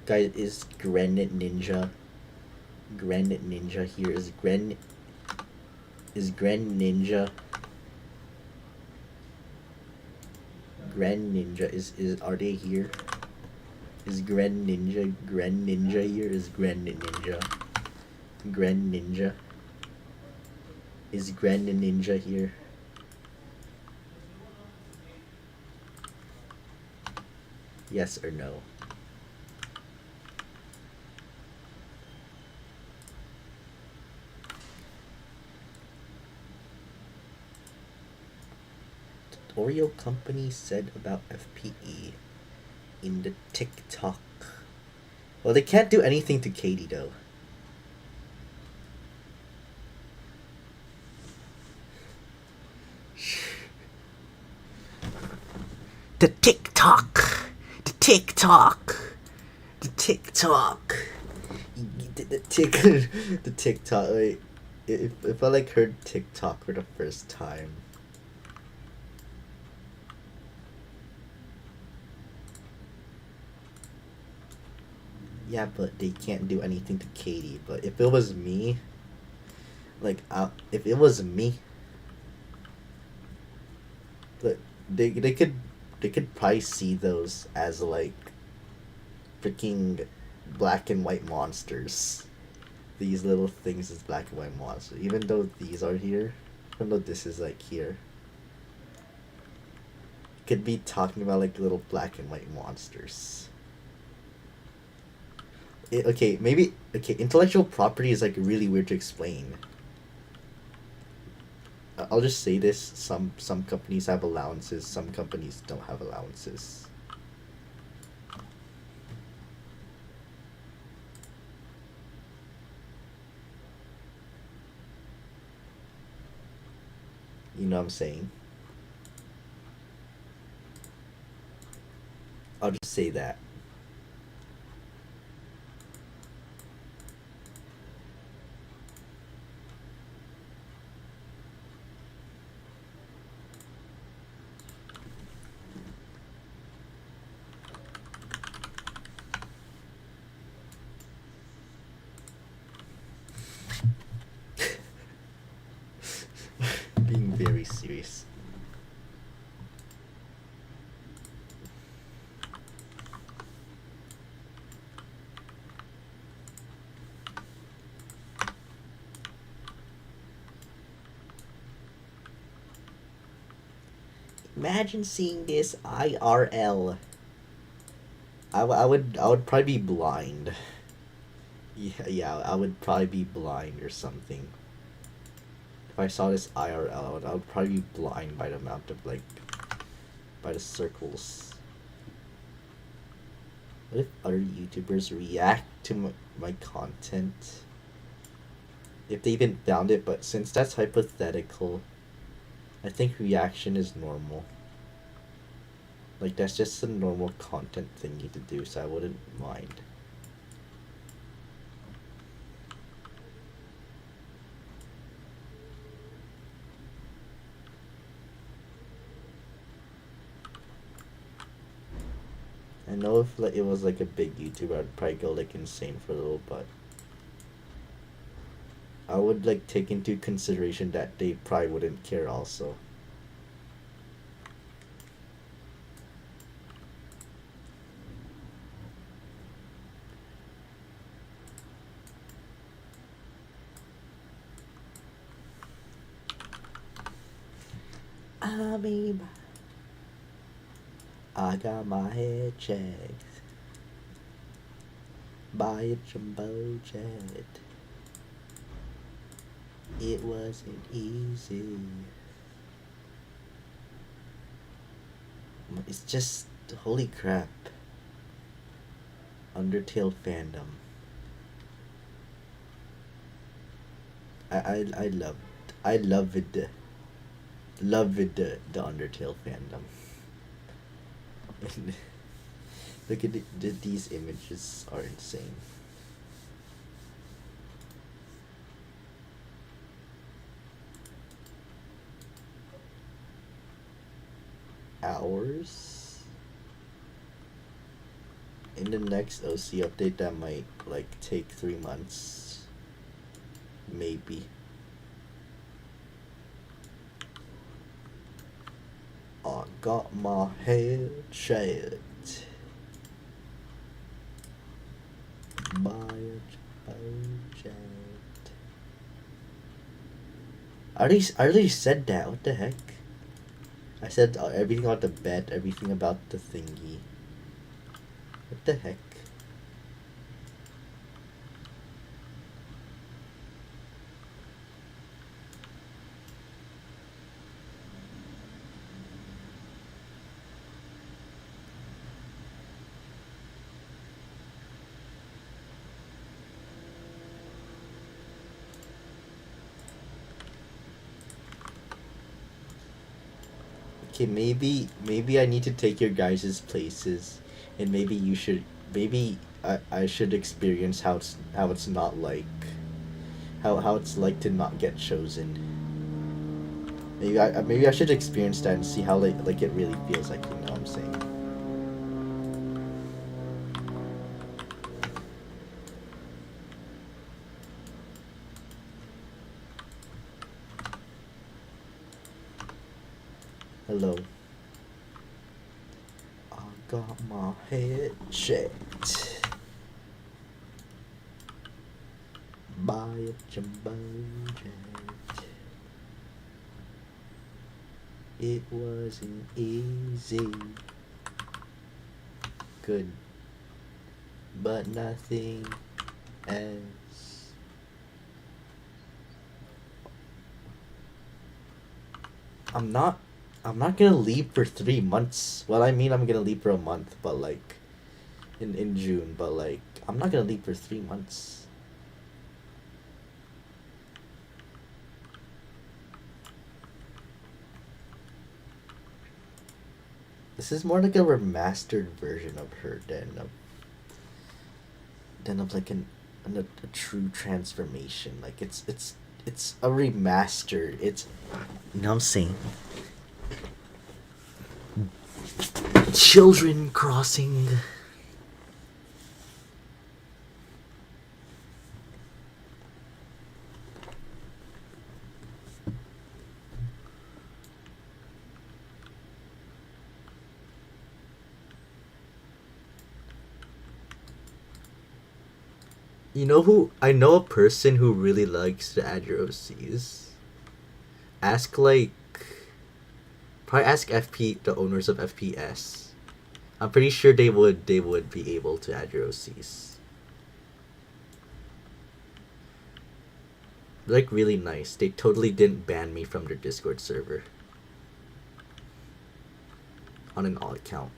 Guys, is Granite Ninja here? Is Gren Ninja are they here? Is Gren Ninja here? Is Gren Ninja is Gren Ninja here? Yes or no? Oreo company said about FPE in the TikTok. Well, they can't do anything to Katie though. The TikTok. The TikTok. The TikTok. The TikTok. Wait, if I like heard TikTok for the first time. Yeah, but they can't do anything to Katie. But if it was me, like, if it was me, but they could probably see those as like freaking black and white monsters. These little things as black and white monsters. Even though these are here, even though this is like here, could be talking about like little black and white monsters. Okay, maybe intellectual property is like really weird to explain. I'll just say this: some companies have allowances, some companies don't have allowances. You know what I'm saying? I'll just say that. Being very serious. Imagine seeing this IRL. I would probably be blind. Yeah, I would probably be blind or something. If I saw this IRL, I would probably be blind by the amount of like, by the circles. What if other YouTubers react to my content? If they even found it, but since that's hypothetical, I think reaction is normal. Like, that's just a normal content thingy to do, so I wouldn't mind. I know if like it was like a big YouTuber, I'd probably go like insane for a little, but I would like take into consideration that they probably wouldn't care also. Amoeba. I got my head checked by a jumbo jet. It wasn't easy. It's just, holy crap. Undertale fandom. I loved the Undertale fandom. Look at these images are insane. Hours in the next OC update that might like take 3 months, maybe. I got my head shaved by a project. I already said that. What the heck? I said everything about the bed, everything about the thingy. What the heck? Okay, maybe I need to take your guys' places, and maybe you should maybe I should experience how it's not like how it's like to not get chosen. Maybe I should experience that and see how like it really feels like, you know what I'm saying. Hello. I got my head checked by a jumbo jet. It wasn't easy. Good. But nothing else. I'm not gonna leave for 3 months. Well, I mean, I'm gonna leave for a month, but like, in June. But like, I'm not gonna leave for 3 months. This is more like a remastered version of her than of like a true transformation. Like it's a remaster. It's, you know what I'm saying. Children crossing. You know who? I know a person who really likes to add your OCs. Ask like, probably ask the owners of FPS. I'm pretty sure they would be able to add your OCs. They're like really nice. They totally didn't ban me from their Discord server on an alt account.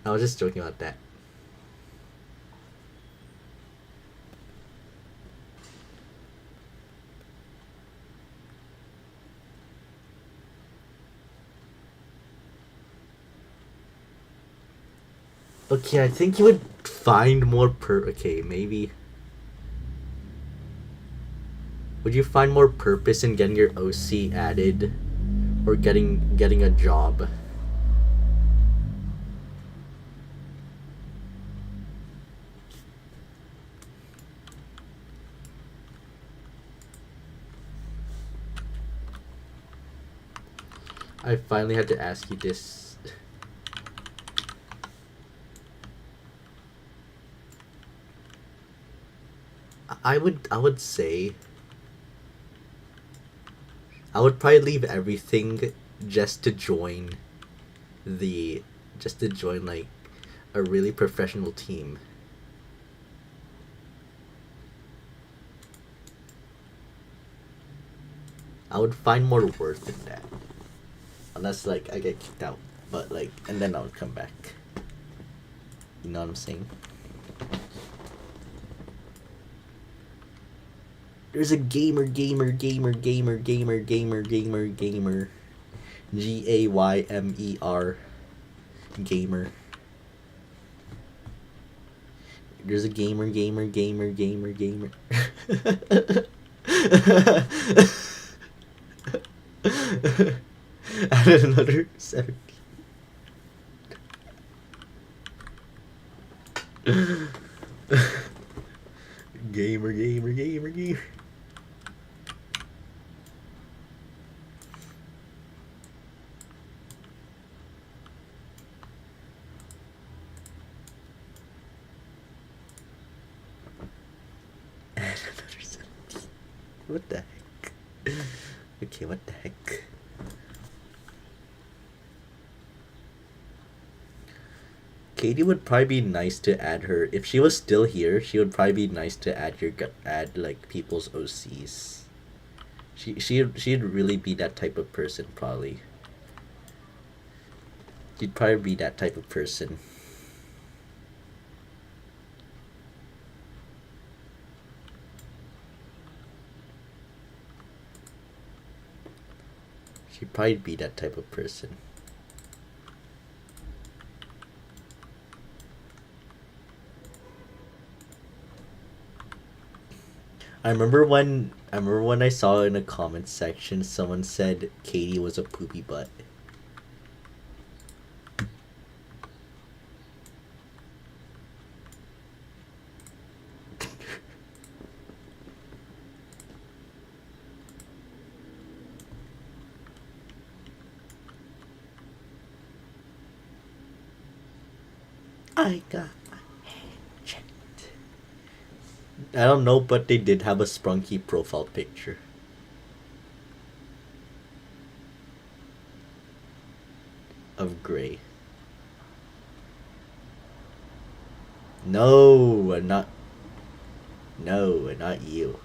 I was just joking about that. Okay, I think you would find more okay, maybe. Would you find more purpose in getting your OC added or getting a job? I finally had to ask you this. I would say I would probably leave everything just to join like a really professional team. I would find more worth in that. Unless like I get kicked out. But like, and then I would come back. You know what I'm saying? There's a gamer. Gaymer. Gamer. There's a gamer. Added another 70. Gamer. What the heck? Okay, what the heck? Katie would probably be nice to add her if she was still here. She would probably be nice to add like people's OCs. She'd really be that type of person probably. She'd probably be that type of person. She'd probably be that type of person. I remember when I saw in a comment section someone said Katie was a poopy butt. I got my hand checked. I don't know, but they did have a spunky profile picture. Of gray. No, not you.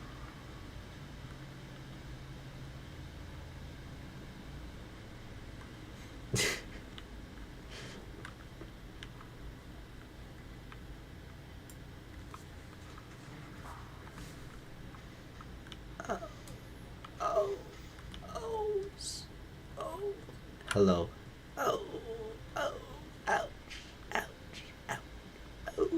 Hello. Oh, ouch, ouch, oh.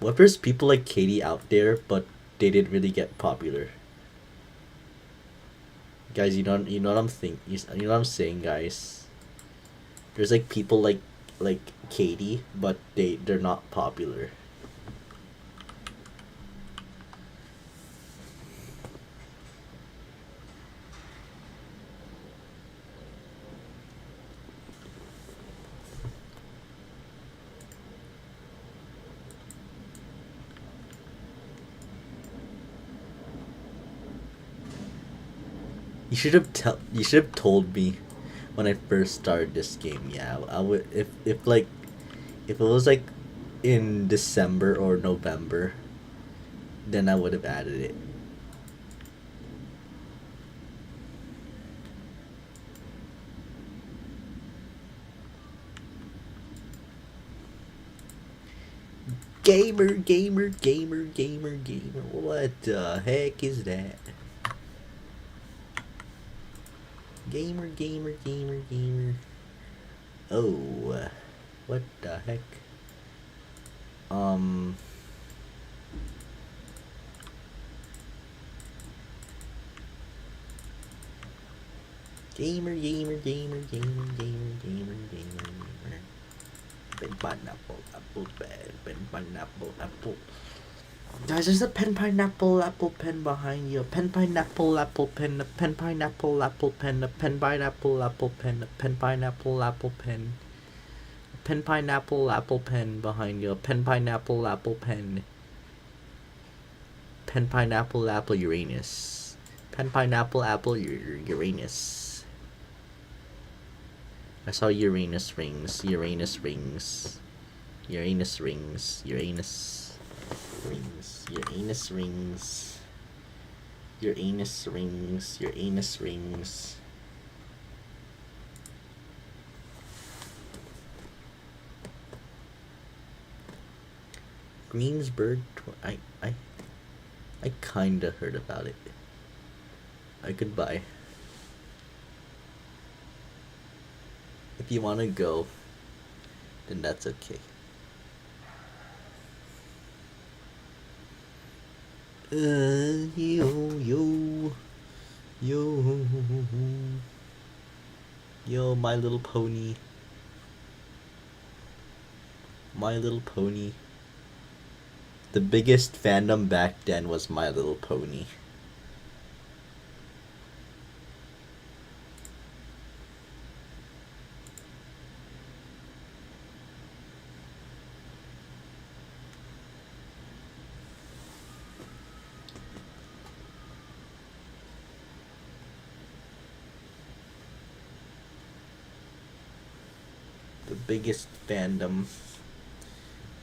What if there's people like Katie out there, but they didn't really get popular? Guys, you know what I'm you know what I'm saying, guys. There's like people like Katie, but they're not popular. You should have told me when I first started this game. Yeah, I would if it was like in December or November, then I would have added it. Gamer. What the heck is that? Gamer. Oh, what the heck? Gamer. Pen, pineapple, apple. Guys, there's a pineapple, apple pen behind you. Pineapple, apple pen, pineapple, apple pen, pineapple, apple pen, pineapple, apple pen. Pineapple, apple pen behind you. Pineapple, apple pen. Pen, pineapple, apple, Uranus. Pen, pineapple, apple, Uranus. I saw Uranus rings. Uranus rings. Uranus rings. Uranus rings. Uranus rings. Uranus rings. Uranus rings. Greensburg. I kinda heard about it. I could buy. If you wanna go, then that's okay. Yo, My Little Pony. My Little Pony. The biggest fandom back then was My Little Pony. The biggest fandom.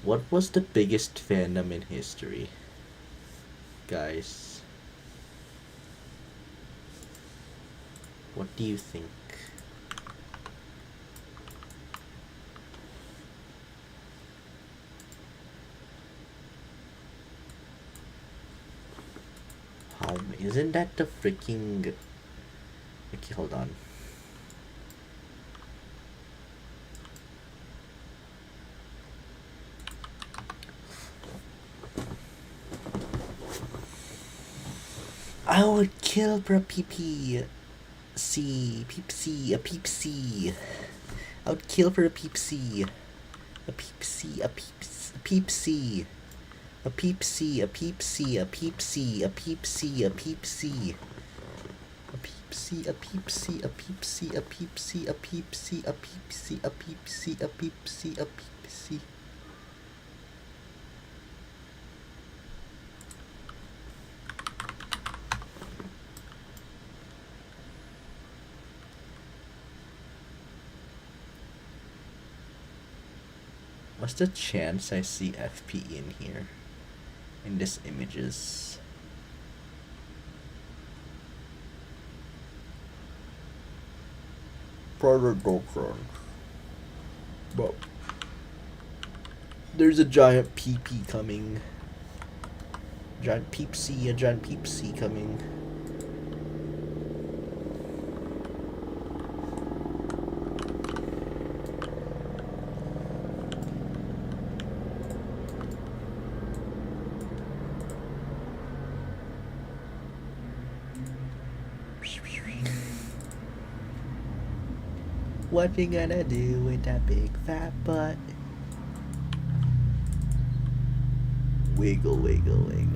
What was the biggest fandom in history? Guys. What do you think? Isn't that the freaking... Okay, hold on. I would kill for a PP. Peepsy, a peepsy. I would kill for a peepsy. A peepsy, a peeps, a peepsy. A peepsy, a peepsy, a peepsy, a peepsy, a peepsy. A peepsy, a peepsy, a peepsy, a peepsy, a peepsy, a peepsy, a peepsy, a peepsy, a peepsy. What's the chance I see FP in here? In this images? Probably girlfriend. But there's a giant PP coming. A giant peepsy coming. What you gonna do with that big fat butt? Wiggle, wiggle, wiggle.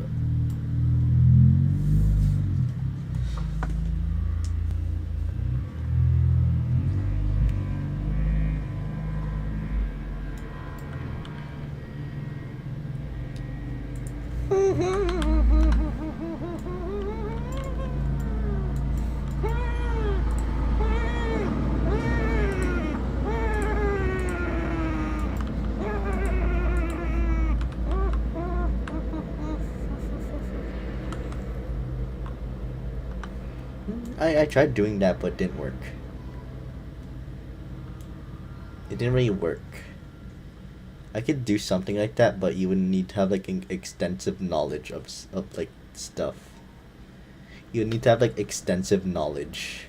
I tried doing that, but it didn't work. It didn't really work. I could do something like that, but you would need to have like an extensive knowledge of like stuff. You would need to have like extensive knowledge.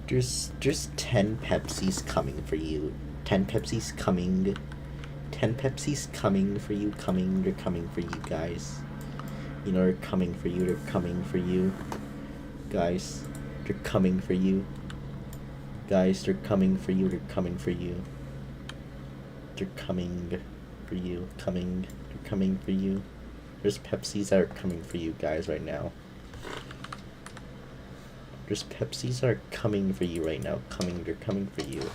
There's 10 Pepsis coming for you. 10 Pepsis coming. 10 Pepsis coming for you. They're coming for you guys. You know, they're coming for you. They're coming for you. Guys, they're coming for you. Guys, they're coming for you. They're coming for you. They're coming for you. Coming. They're coming for you. There's Pepsis that are coming for you guys right now. There's Pepsis that are coming for you right now. They're coming for you.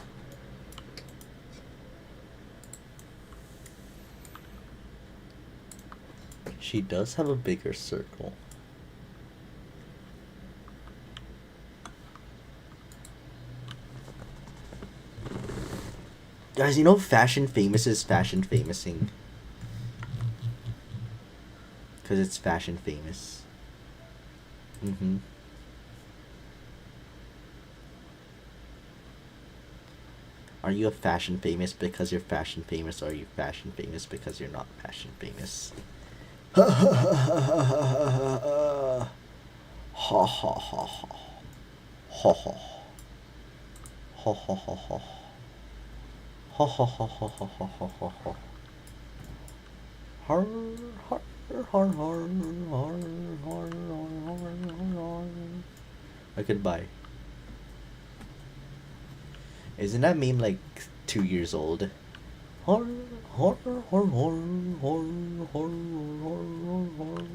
She does have a bigger circle. Guys, you know fashion famous is fashion famousing. Because it's fashion famous. Mm-hmm. Are you a fashion famous because you're fashion famous, or are you fashion famous because you're not fashion famous? Ha ha ha ha ha ha ha ha ha. Ha ha ha ha. Ha ha ha ha ha ha ha ha ha. Har har har har har har har. I could buy. Isn't that meme like 2 years old? Har har har har har har har har.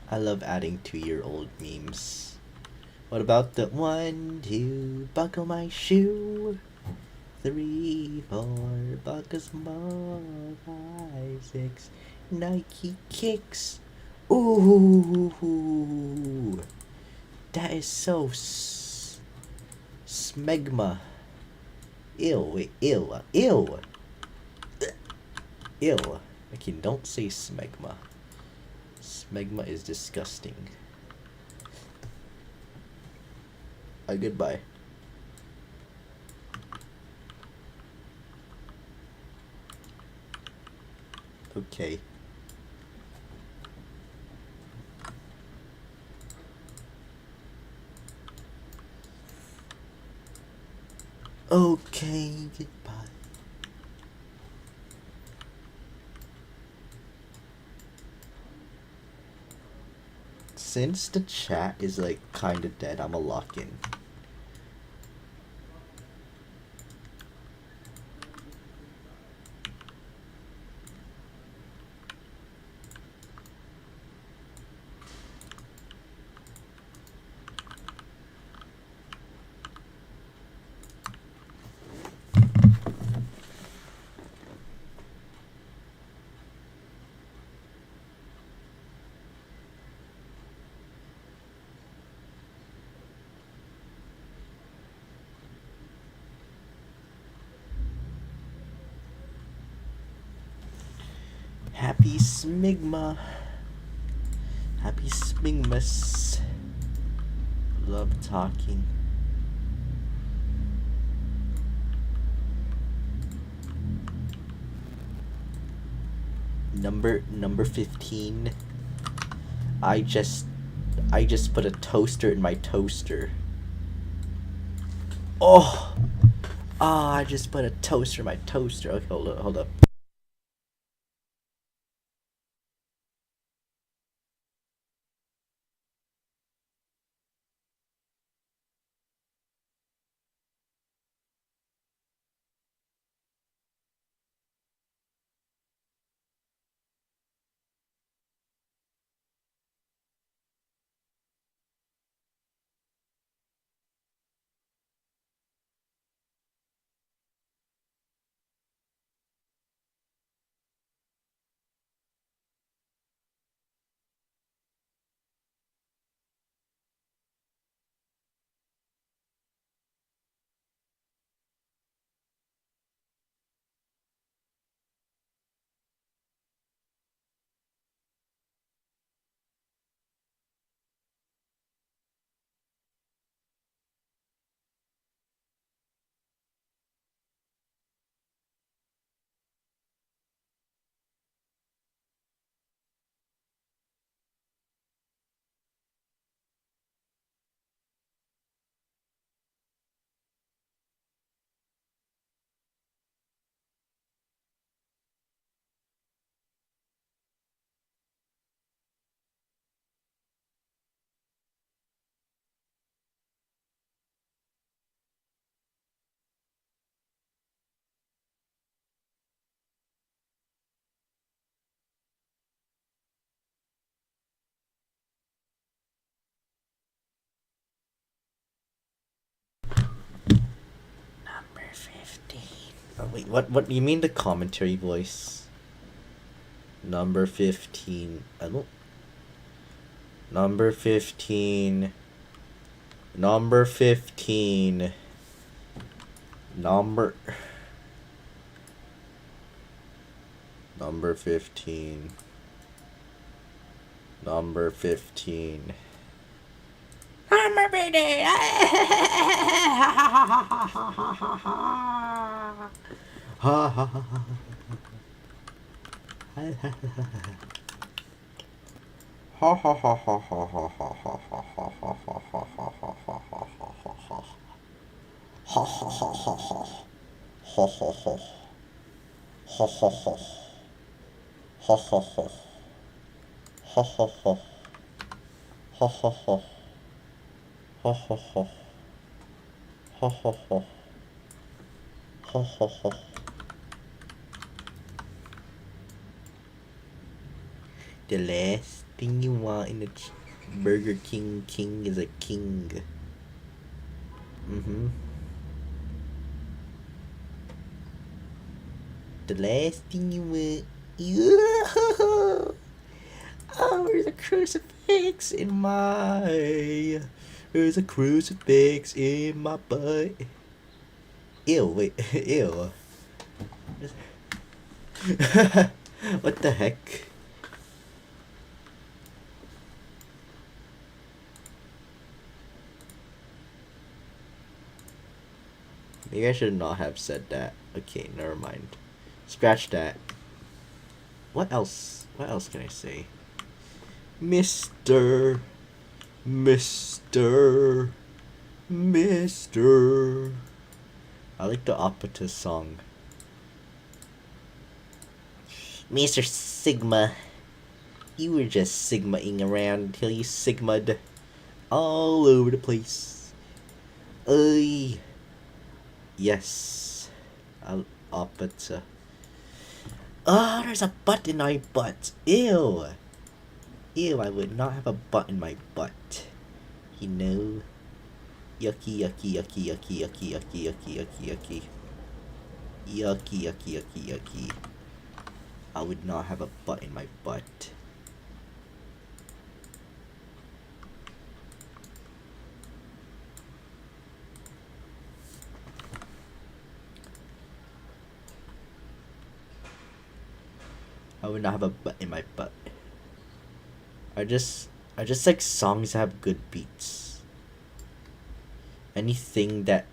I love adding 2-year-old memes. What about the 1, 2, buckle my shoe? 3, 4, buckles more. 5, 6, Nike kicks. Ooh, that is so smegma. Ew. Okay, don't say smegma. Smegma is disgusting. Goodbye. Okay. Okay, goodbye. Since the chat is like kinda dead, I'ma lock in. Happy Smigma. Happy Smigmas. Love talking. Number 15. I just put a toaster in my toaster. Oh! Ah, I just put a toaster in my toaster. Okay, hold up. 15. Oh, wait, what you mean the commentary voice? Number 15. I don't. Number 15. Number 15. Number 15. Number 15. Number 15. Ha ha ha ha. Ha ha ha ha ha ha ha ha ha ha ha ha ha ha ha ha ha ha. Ha ha ha ha ha. Ha ha ha. Ha ha ha. Ha ha ha. Ha ha ha. Ha ha ha. Ha ha ha. Ha ha ha. Ha ha ha. The last thing you want in a Burger King is a king. The last thing you want. Oh, there's a crucifix in my. There's a crucifix in my butt. Ew, wait, ew. What the heck? Maybe I should not have said that. Okay, never mind. Scratch that. What else? What else can I say? Mr. I like the Opita song. Mr. Sigma. You were just Sigma-ing around until you Sigma'd all over the place. Yes. Opita. Oh, there's a butt in my butt. Ew. Ew, I would not have a butt in my butt. You know? Yucky, yucky, yucky, yucky, yucky, yucky, yucky, yucky, yucky. Yucky, yucky, yucky, yucky. I would not have a butt in my butt. I would not have a butt in my butt. I just like songs that have good beats. Anything that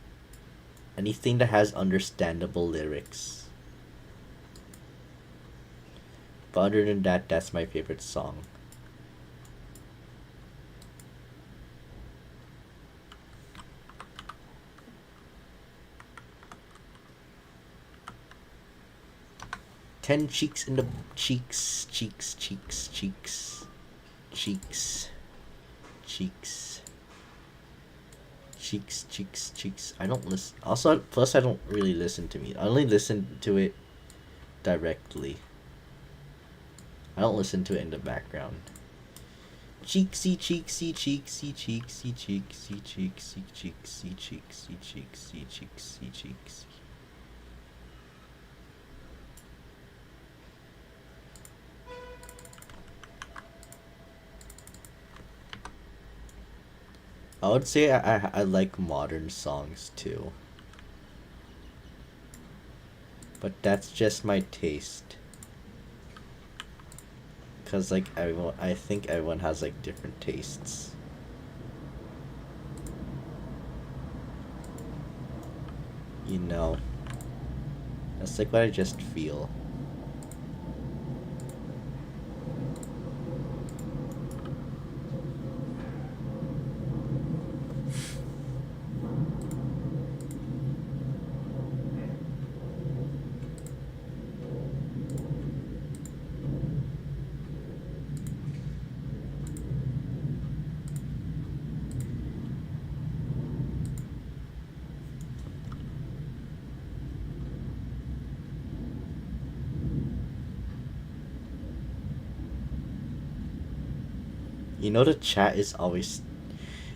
has understandable lyrics. But other than that, that's my favorite song. Ten cheeks in the cheeks. I don't listen. Also, plus I don't really listen to me. I only listen to it directly. I don't listen to it in the background. Cheeksy. I would say I like modern songs too. But that's just my taste. Cause like I think everyone has like different tastes. You know. That's like what I just feel. You know the chat is always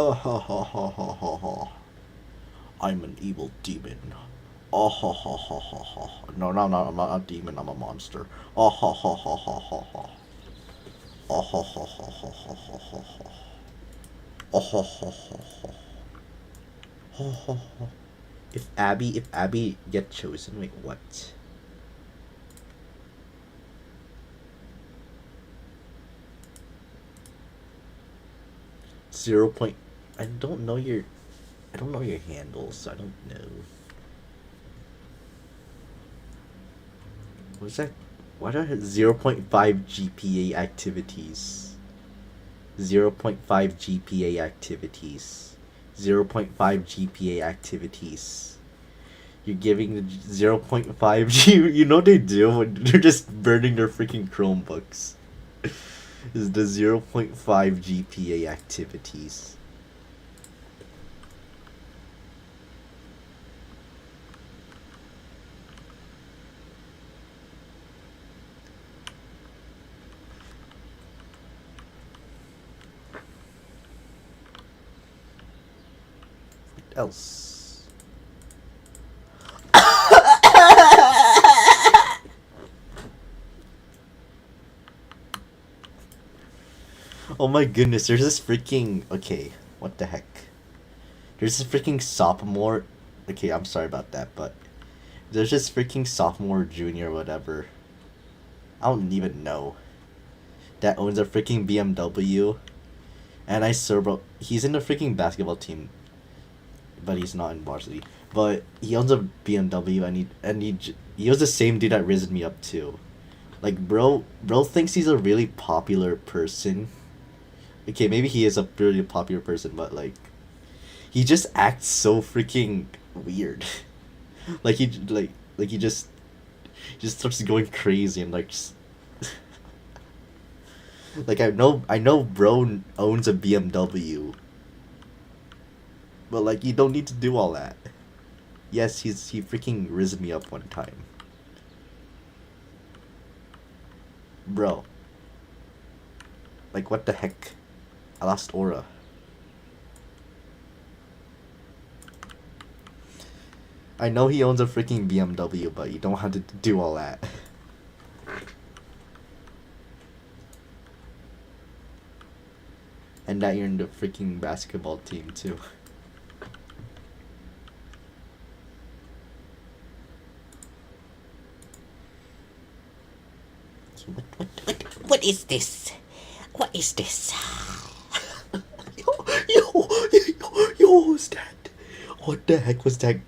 Oh ha ha ha ha ha ha. I'm an evil demon. Oh ha ha ha ha ha. No, no, no, I'm not a demon, I'm a monster. Oh ha ha ha ha ha ha. Oh ha ha ha ha ha ha ha ha. Oh ha ha ha ha. Oh ha ha. If Abby get chosen, wait, what? Zero point. I don't know your handle, so I don't know. What's that? Why do I have 0.5 GPA activities? 0.5 GPA activities. 0.5 GPA activities. You're giving the 0.5 G. You know what they do? They're just burning their freaking Chromebooks. Is the 0.5 GPA activities. What else? Oh my goodness, there's this freaking... Okay, what the heck? There's this freaking sophomore... Okay, I'm sorry about that, but... There's this freaking sophomore, junior, whatever. I don't even know. That owns a freaking BMW. And I swear, bro, he's in the freaking basketball team. But he's not in varsity. But he owns a BMW and he was the same dude that risen me up too. Like, bro thinks he's a really popular person. Okay, maybe he is a really popular person, but like, he just acts so freaking weird. Like he just starts going crazy and like just like I know bro owns a BMW. But like, you don't need to do all that. Yes, he freaking risen me up one time. Bro. Like, what the heck? I lost aura. I know he owns a freaking BMW, but you don't have to do all that. And that you're in the freaking basketball team too. What is this? What is this? Yo, who's that? What the heck was that?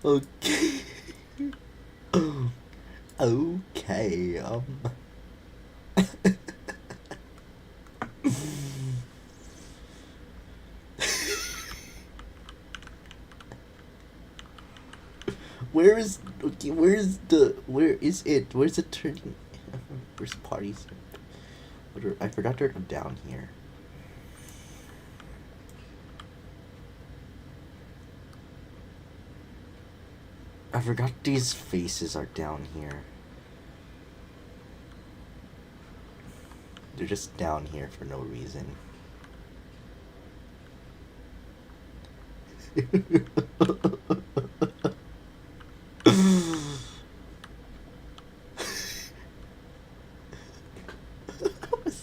Okay. Okay, where is the turning? Where's parties? I forgot they're down here. I forgot these faces are down here. They're just down here for no reason.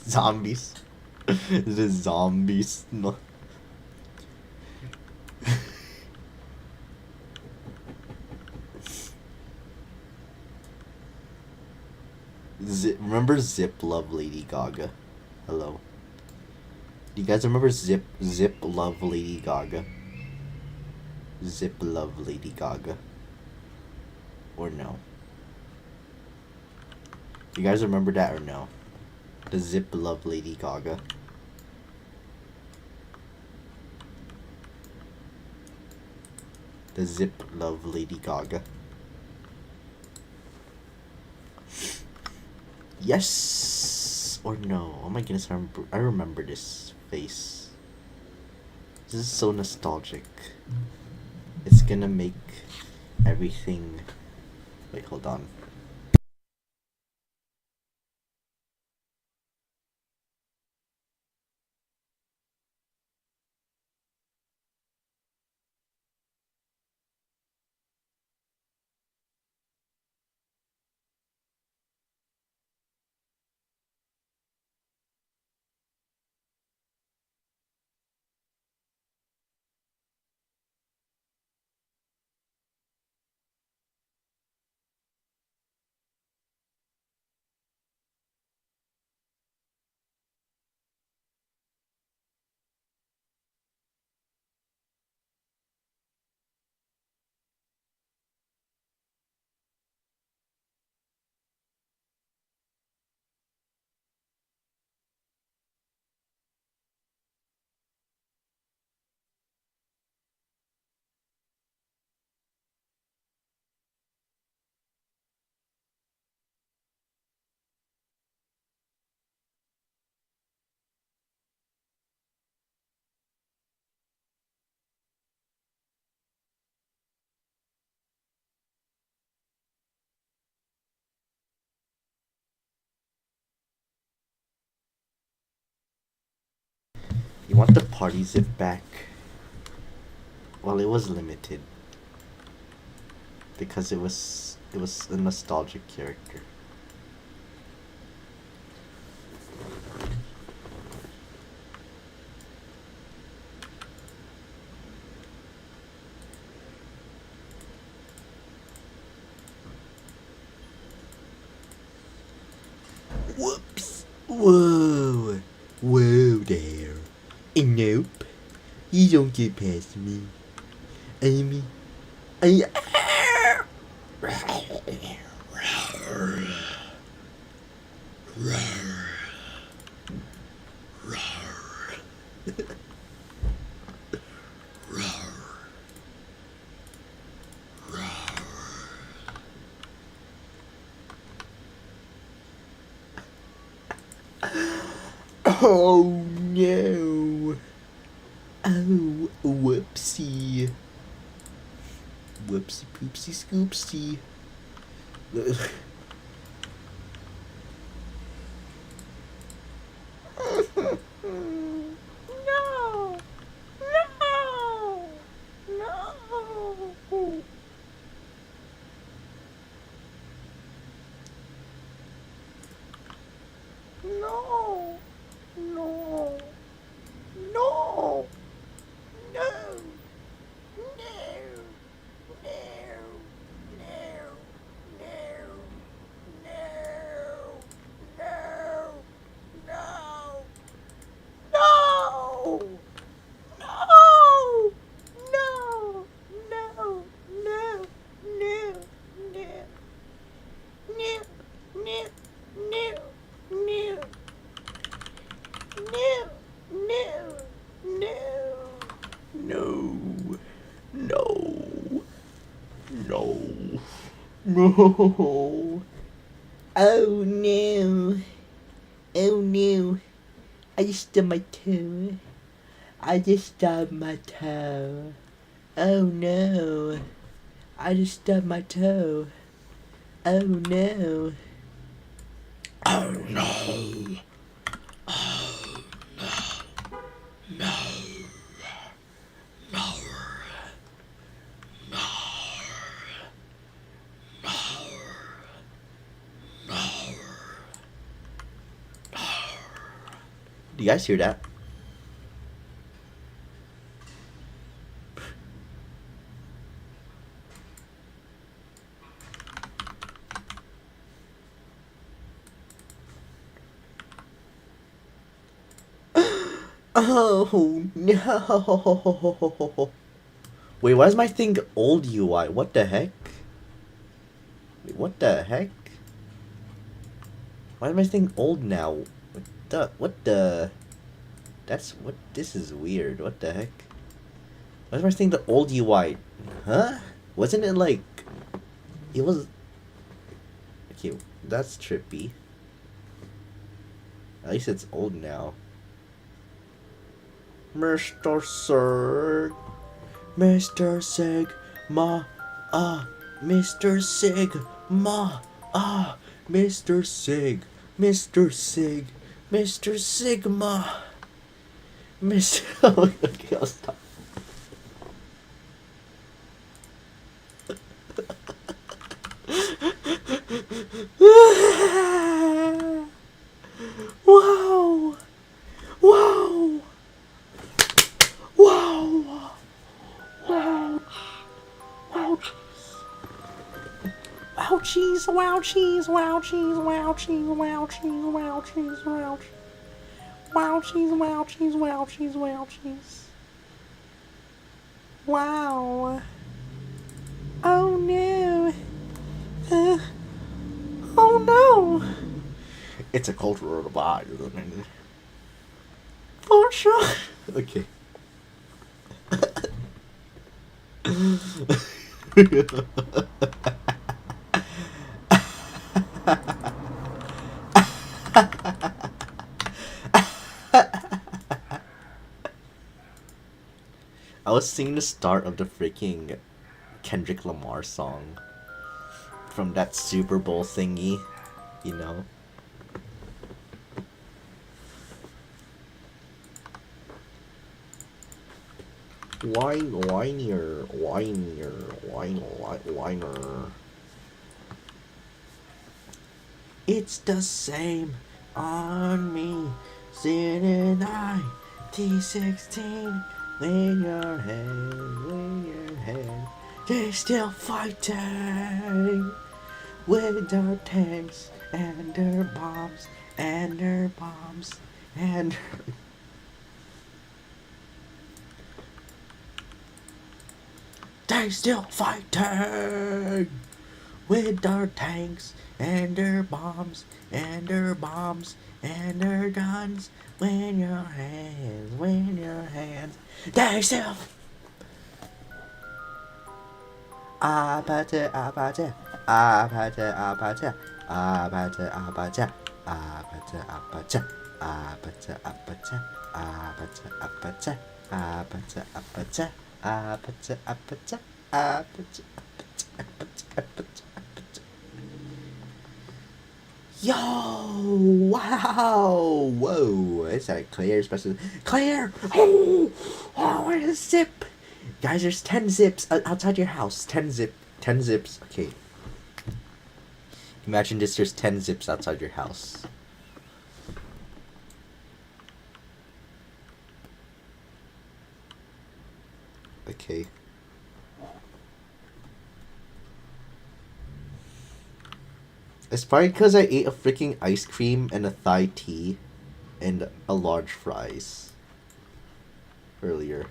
Zombies. The zombies. No. Remember Zip Love Lady Gaga? Hello. Do you guys remember Zip Love Lady Gaga? Zip Love Lady Gaga. Or no? Do you guys remember that or no? The Zip Love Lady Gaga. The Zip Love Lady Gaga. Yes or no? Oh my goodness, I remember this face. This is so nostalgic. It's gonna make everything. Wait, hold on. You want the party zip back? Well, it was limited because it was a nostalgic character. Whoops! Whoa! Whoa there! Nope. You don't get past me. Amy. Oh no! Oh, whoopsie. Whoopsie poopsie scoopsie. No! No! No! No! No! No! No! No! No. Oh no. Oh no. I just stubbed my toe. I just stubbed my toe. Oh no. I just stubbed my toe. Oh no. Oh no. Oh no. No. No. No. Do you guys hear that? Oh no! Wait, why is my thing old UI? What the heck? Wait, what the heck? Why is my thing old now? What the? That's what. This is weird. What the heck? Why is my thing the old UI? Huh? Wasn't it like? It was. Okay, that's trippy. At least it's old now. Mr. Sig. Mr. Sigma. Mr. Sigma. Mr. Sig. Mr. Sig. Mr. Sigma. Mr. Okay, I'll stop. Wow! Wow! Wow! Wow! Wow cheese! Wow cheese! Wow cheese! Wow cheese! Wow cheese! Wow cheese! Wow cheese! Wow cheese! Wow cheese! Wow cheese! Wow cheese! Wow! Oh no! Oh no! It's a cultural divide, isn't it? For sure. Okay. I was singing the start of the freaking Kendrick Lamar song from that Super Bowl thingy, you know? Whiner. It's the same on me, sitting T16 in your hand, they still fighting with their tanks and their bombs and their bombs and they still fighting with their tanks and their bombs and their bombs and their guns. When your hands, they still. Apache, apache, apache, apache, apache, apache, apache, apache, apache, apache, apache, apache, apache, apache, apache, apache, apache, apache. Yo! Wow! Whoa! Is that Claire special? Claire! Oh! Oh, what a zip! Guys, there's 10 zips outside your house. 10 zips. Okay. Imagine this, there's 10 zips outside your house. Okay. It's probably because I ate a freaking ice cream and a Thai tea and a large fries earlier.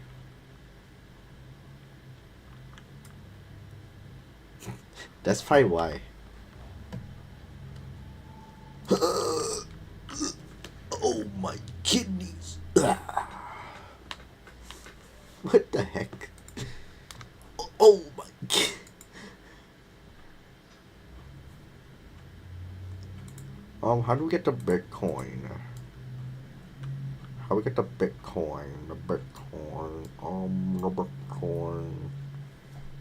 That's probably why. Oh, my kidneys. What the heck? Oh my god. How do we get the Bitcoin? How do we get the Bitcoin? The Bitcoin. The Bitcoin.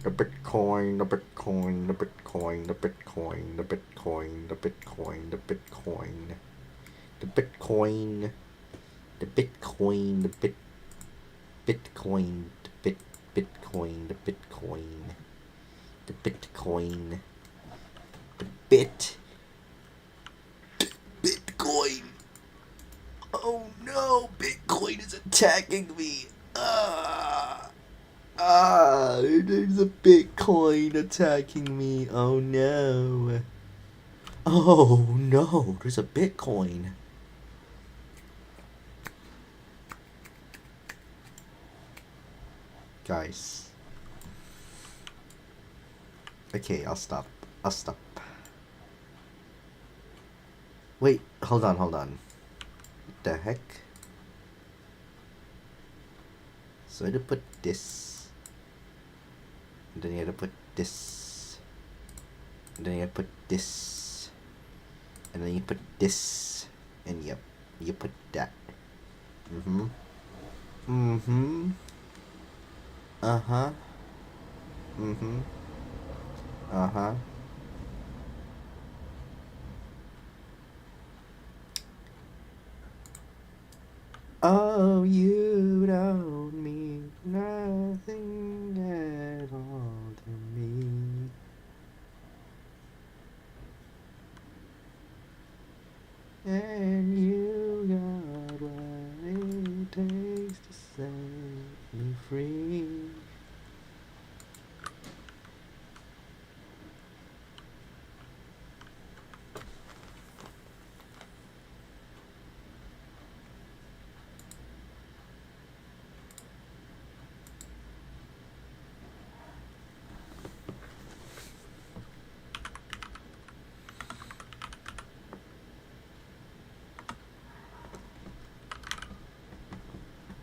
The Bitcoin. The Bitcoin. The Bitcoin. The Bitcoin. The Bitcoin. The Bitcoin. The Bitcoin. The Bitcoin. The Bitcoin. The Bitcoin. The Bitcoin. The Bitcoin. The Bitcoin. The Bitcoin. Oh no, Bitcoin is attacking me. There's a Bitcoin attacking me. Oh no. Oh no, there's a Bitcoin. Guys. Okay, I'll stop. Wait, hold on. What the heck? So I had to put this. And then you had to put this. And then you had to put this. And then you put this. And yep, you put that. Mm-hmm. Uh-huh. Mm-hmm. Uh-huh. Oh, you don't mean nothing at all to me. And you got what it takes to set me free.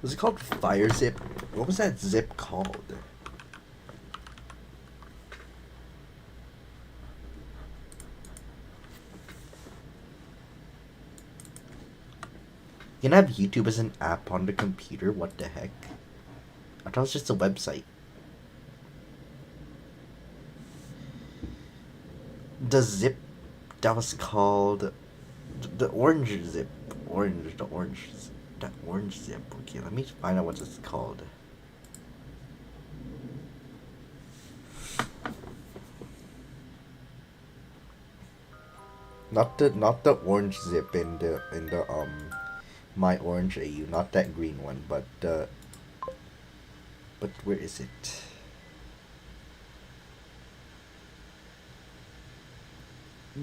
Was it called Fire Zip? What was that zip called? You can have YouTube as an app on the computer? What the heck? I thought it was just a website. The zip that was called the orange zip. The orange zip. Okay, let me find out what it's called. Not the orange zip in the my orange AU, not that green one, but where is it?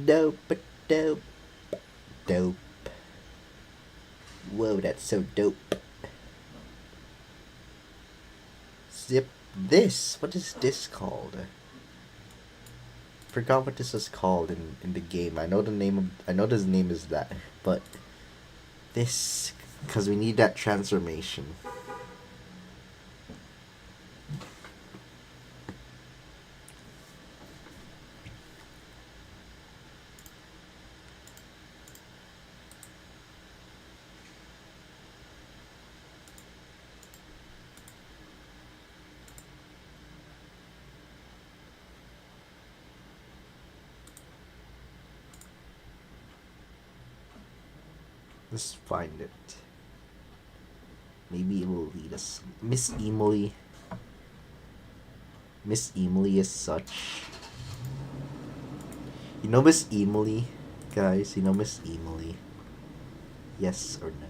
Dope, dope, dope. Whoa, that's so dope. Zip this. What is this called? Forgot what this was called in the game. I know this name is that, but this, because we need that transformation. Let's find it. Maybe it will lead us. Miss Emily. Miss Emily is such. You know Miss Emily, guys. You know Miss Emily. Yes or no?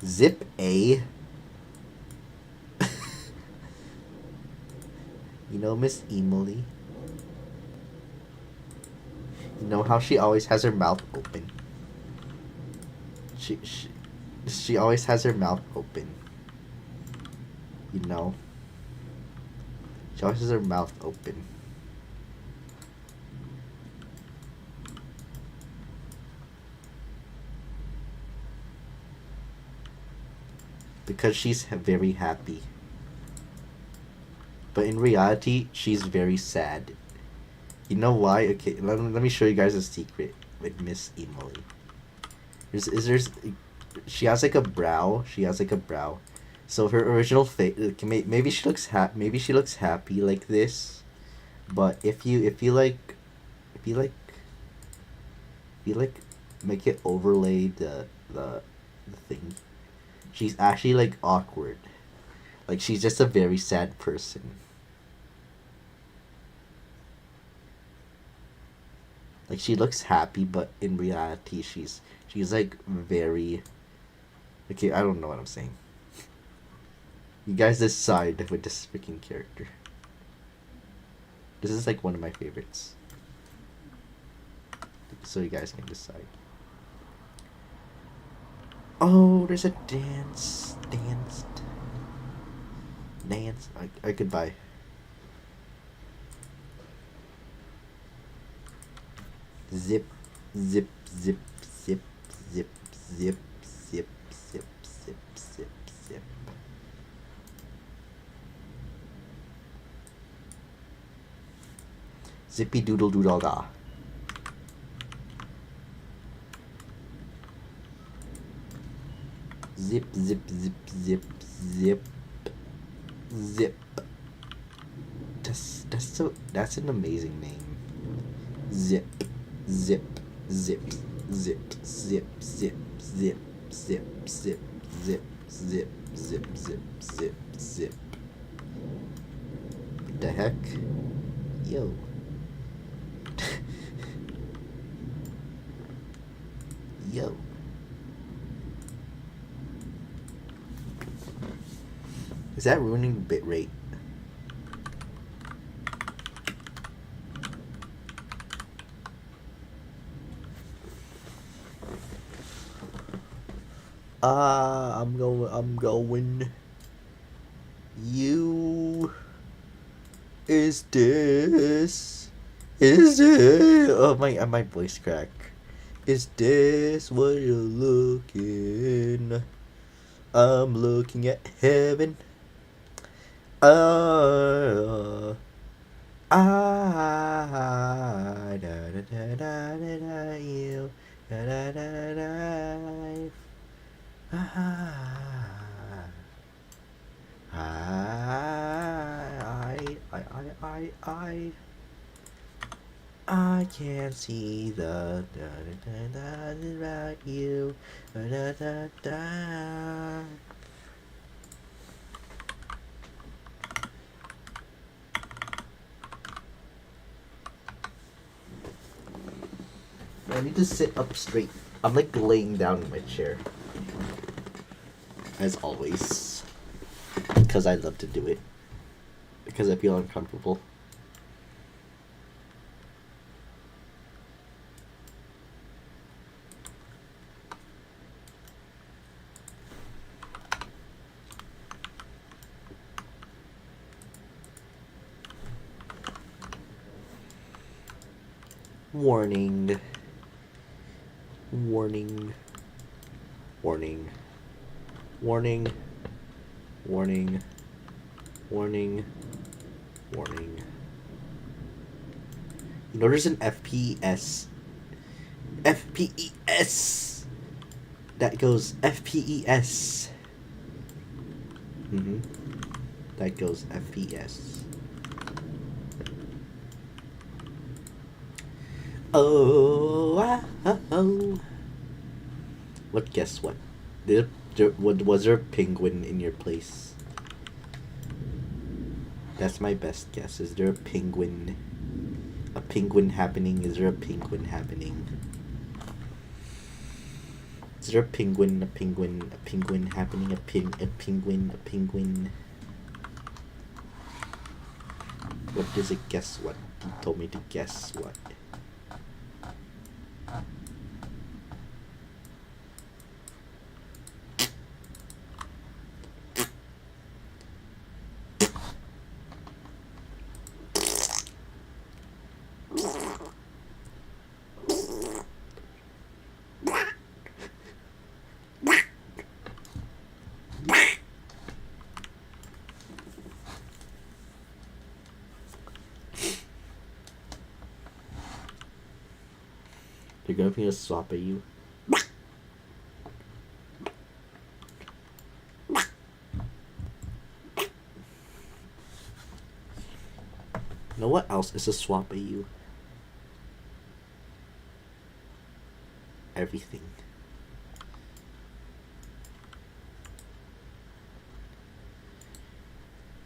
Zip A. You know Miss Emily. You know how she always has her mouth open. She always has her mouth open. You know. She always has her mouth open. Because she's very happy. But in reality, she's very sad. You know why? Okay, let me show you guys a secret with Miss Emily. She has like a brow. She has like a brow. So her original face, maybe she looks happy like this, but if you make it overlay the thing, she's actually like awkward. Like she's just a very sad person. Like she looks happy, but in reality she's like very. Okay, I don't know what I'm saying. You guys decide with this freaking character. This is like one of my favorites. So you guys can decide. Oh, there's a dance. I could buy. Zip, zip, zip, zip, zip, zip, zip, zip, zip, zip, zip. Zippy doodle doodle da. Zip, zip, zip, zip, zip, zip. That's an amazing name. Zip, zip, zip, zip, zip, zip, zip, zip, zip, zip, zip, zip, zip, zip, zip. What the heck? Yo. Yo. Is that ruining bitrate? I'm going. You. Is this? Oh, my voice crack. Is this what you're looking? I'm looking at heaven. Da da da da da da you da da da da. I can't see the da da da da about you da da da. I need to sit up straight. I'm like laying down in my chair. As always. Because I love to do it. Because I feel uncomfortable. Warning. Warning. Warning. Warning. Warning. Warning. Warning. You know there's an FPS. FPES. That goes FPES. That goes FPS. Oh. What? Guess what? Was there a penguin in your place? That's my best guess. Is there a penguin? A penguin happening? Is there a penguin happening? Is there a penguin? A penguin? A penguin happening? A penguin? A penguin? What does it guess? What? He told me to guess what. They're gonna be a swap at you. You know what else is a swap at you? Everything.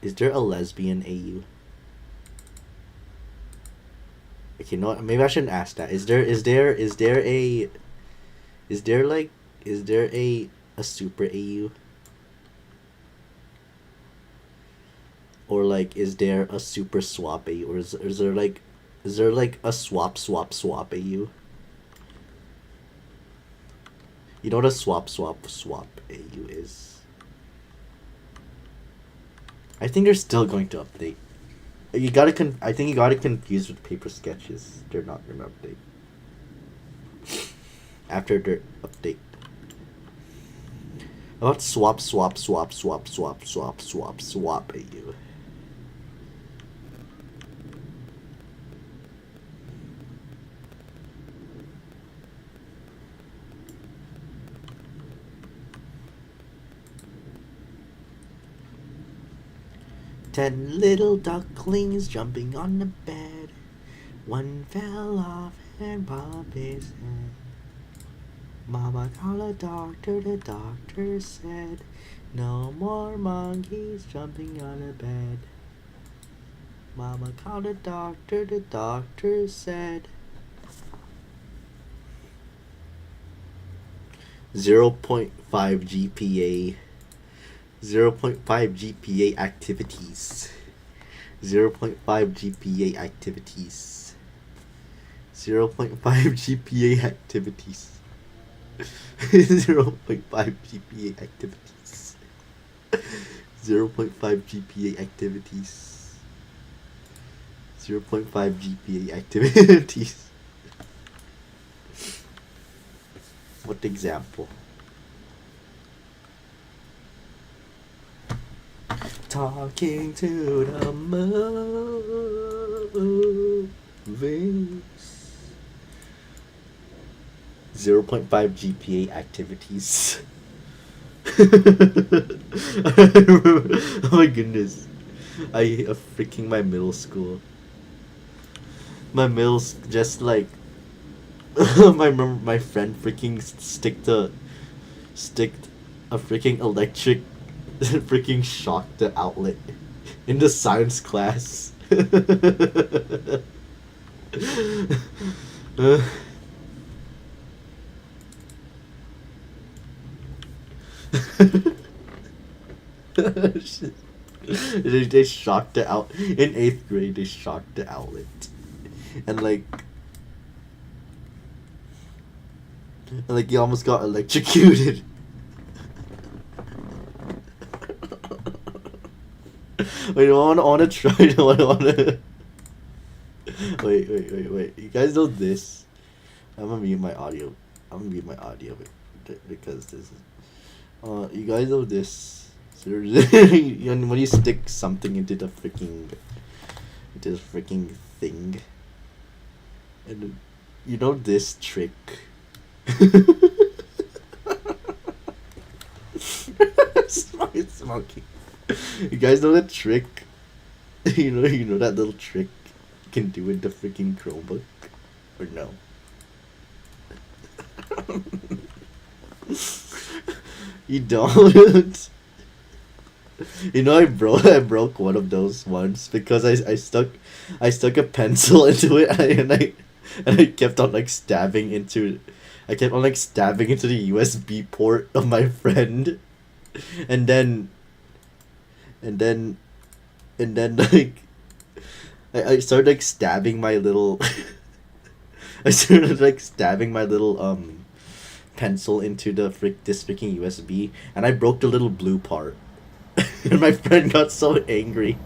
Is there a lesbian AU? Okay, you know what? Maybe I shouldn't ask that. Is there a super AU? Or like is there a super swap AU? Or is there like a swap AU? You know what a swap AU is? I think they're still going to update. I think you got it confused with paper sketches. They're not gonna update. After their update. How about swap AU? 10 little ducklings jumping on the bed. One fell off and popped his head. Mama called a doctor, the doctor said, no more monkeys jumping on a bed. Mama called a doctor, the doctor said. 0.5 GPA. 0.5 GPA activities. 0.5 GPA activities. 0.5 GPA activities. 0.5 GPA activities. 0.5 GPA activities. 0.5 GPA activities. What example? Talking to the movies. 0.5 GPA activities. Oh my goodness. I freaking my middle school. My middle's just like my friend freaking sticked a freaking electric freaking shocked the outlet in the science class. They shocked it out in 8th grade. They shocked the outlet, and like he almost got electrocuted. Wait, I wanna try. I wanna. Wait. You guys know this? I'm gonna mute my audio. Because this is. You guys know this? Seriously, when you stick something into the freaking thing, and you know this trick. Smoking. You guys know that trick? You know that little trick you can do with the freaking Chromebook, or no? You don't. You know, I broke one of those once because I stuck a pencil into it and I kept on like stabbing into the USB port of my friend, and then like I started like stabbing my little pencil into this freaking USB, and I broke the little blue part. And my friend got so angry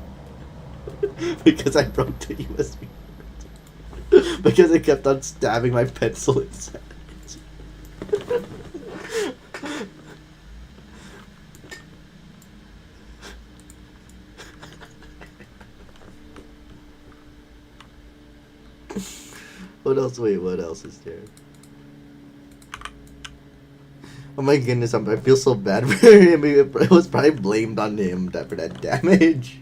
because I broke the USB port. Because I kept on stabbing my pencil inside. What else? Wait, what else is there? Oh my goodness, I feel so bad for him. It was probably blamed on him for that damage.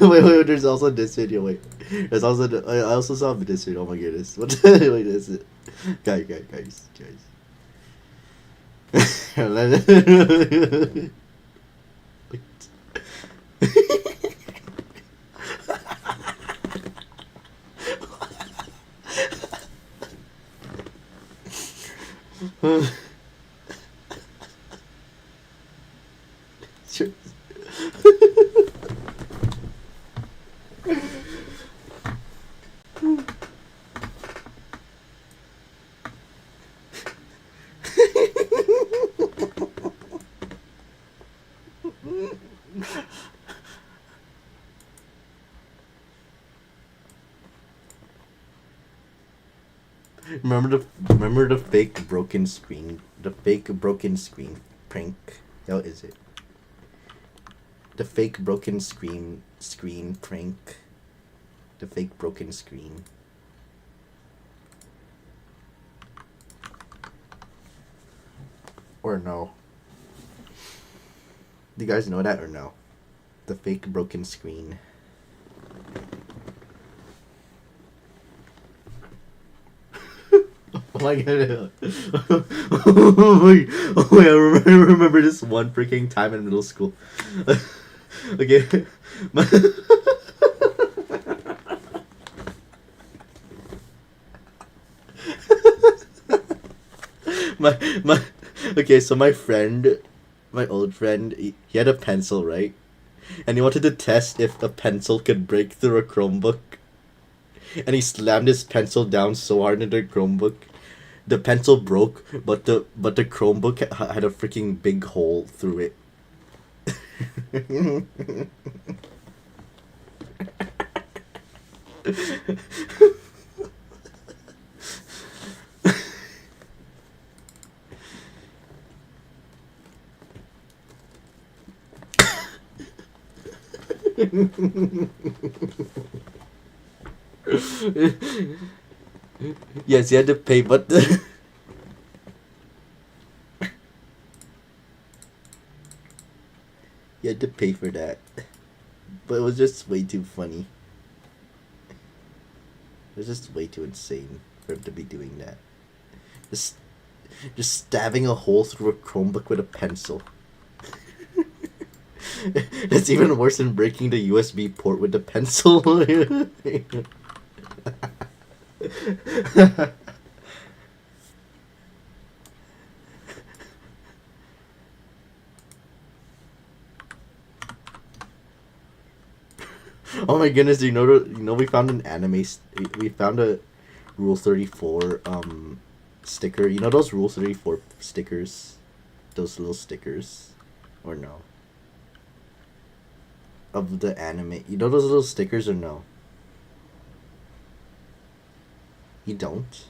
wait, there's also this video. Wait, there's also I also saw this video. Oh my goodness, what? Wait, is it? Guys. Sure. Remember the fake broken screen prank? How is it? The fake broken screen prank. The fake broken screen. Or no. Do you guys know that or no? The fake broken screen. Oh my god. I remember this one freaking time in middle school. Okay. My okay, so my friend, my old friend, he had a pencil, right? And he wanted to test if a pencil could break through a Chromebook. And he slammed his pencil down so hard into the Chromebook. The pencil broke, but the Chromebook had a freaking big hole through it. Yes, you had to pay, but you had to pay for that. But it was just way too funny. It was just way too insane for him to be doing that. Just stabbing a hole through a Chromebook with a pencil. It's even worse than breaking the USB port with the pencil. Oh my goodness! You know we found an we found a Rule 34 sticker. You know those Rule 34 stickers, those little stickers, or no? Of the anime, you know those little stickers or no? You don't?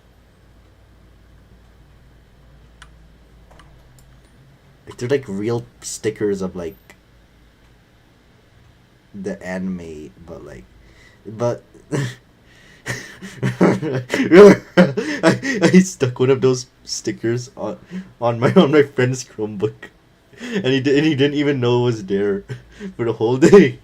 Like they're like real stickers of like the anime, but I stuck one of those stickers on my friend's Chromebook, and he didn't even know it was there for the whole day.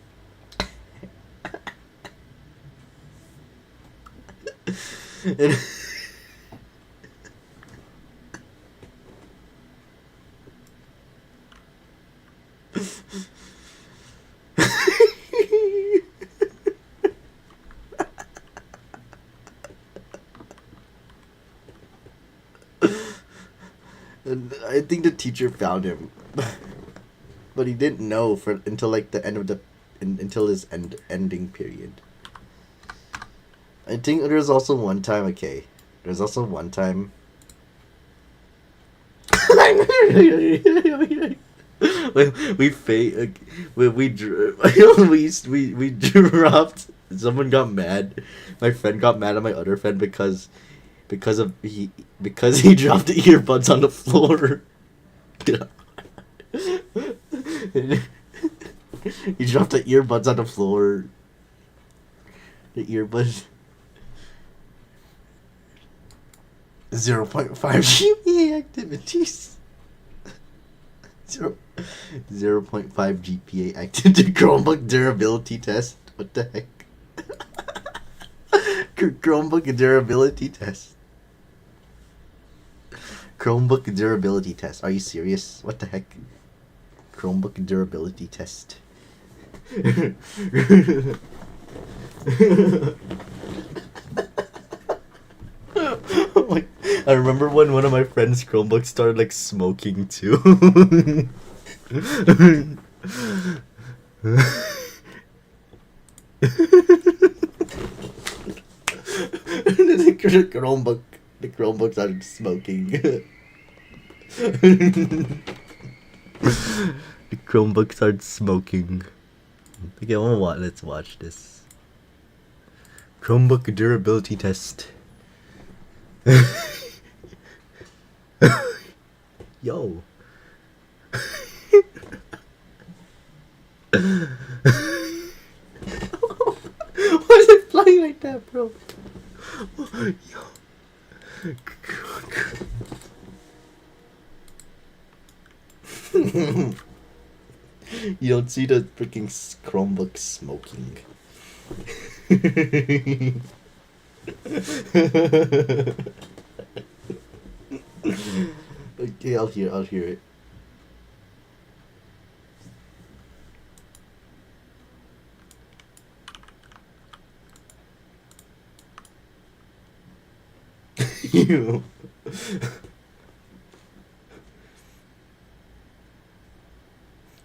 And and I think the teacher found him, but he didn't know until like the end of until his ending period. I think there's also one time. Okay, there's also one time. we dropped. Someone got mad. My friend got mad at my other friend because he dropped the earbuds on the floor. He dropped the earbuds on the floor. The earbuds. 0.5 GPA activities. 0.5 GPA activity Chromebook durability test. What the heck? Chromebook durability test. Chromebook durability test. Are you serious? What the heck? Chromebook durability test. I remember when one of my friends' Chromebooks started like smoking too. The Chromebook started smoking. The Chromebook started smoking. Okay, let's watch this. Chromebook durability test. Yo. Why is it flying like that, bro? Yo. You don't see the freaking Chromebook smoking. Okay, I'll hear it. You.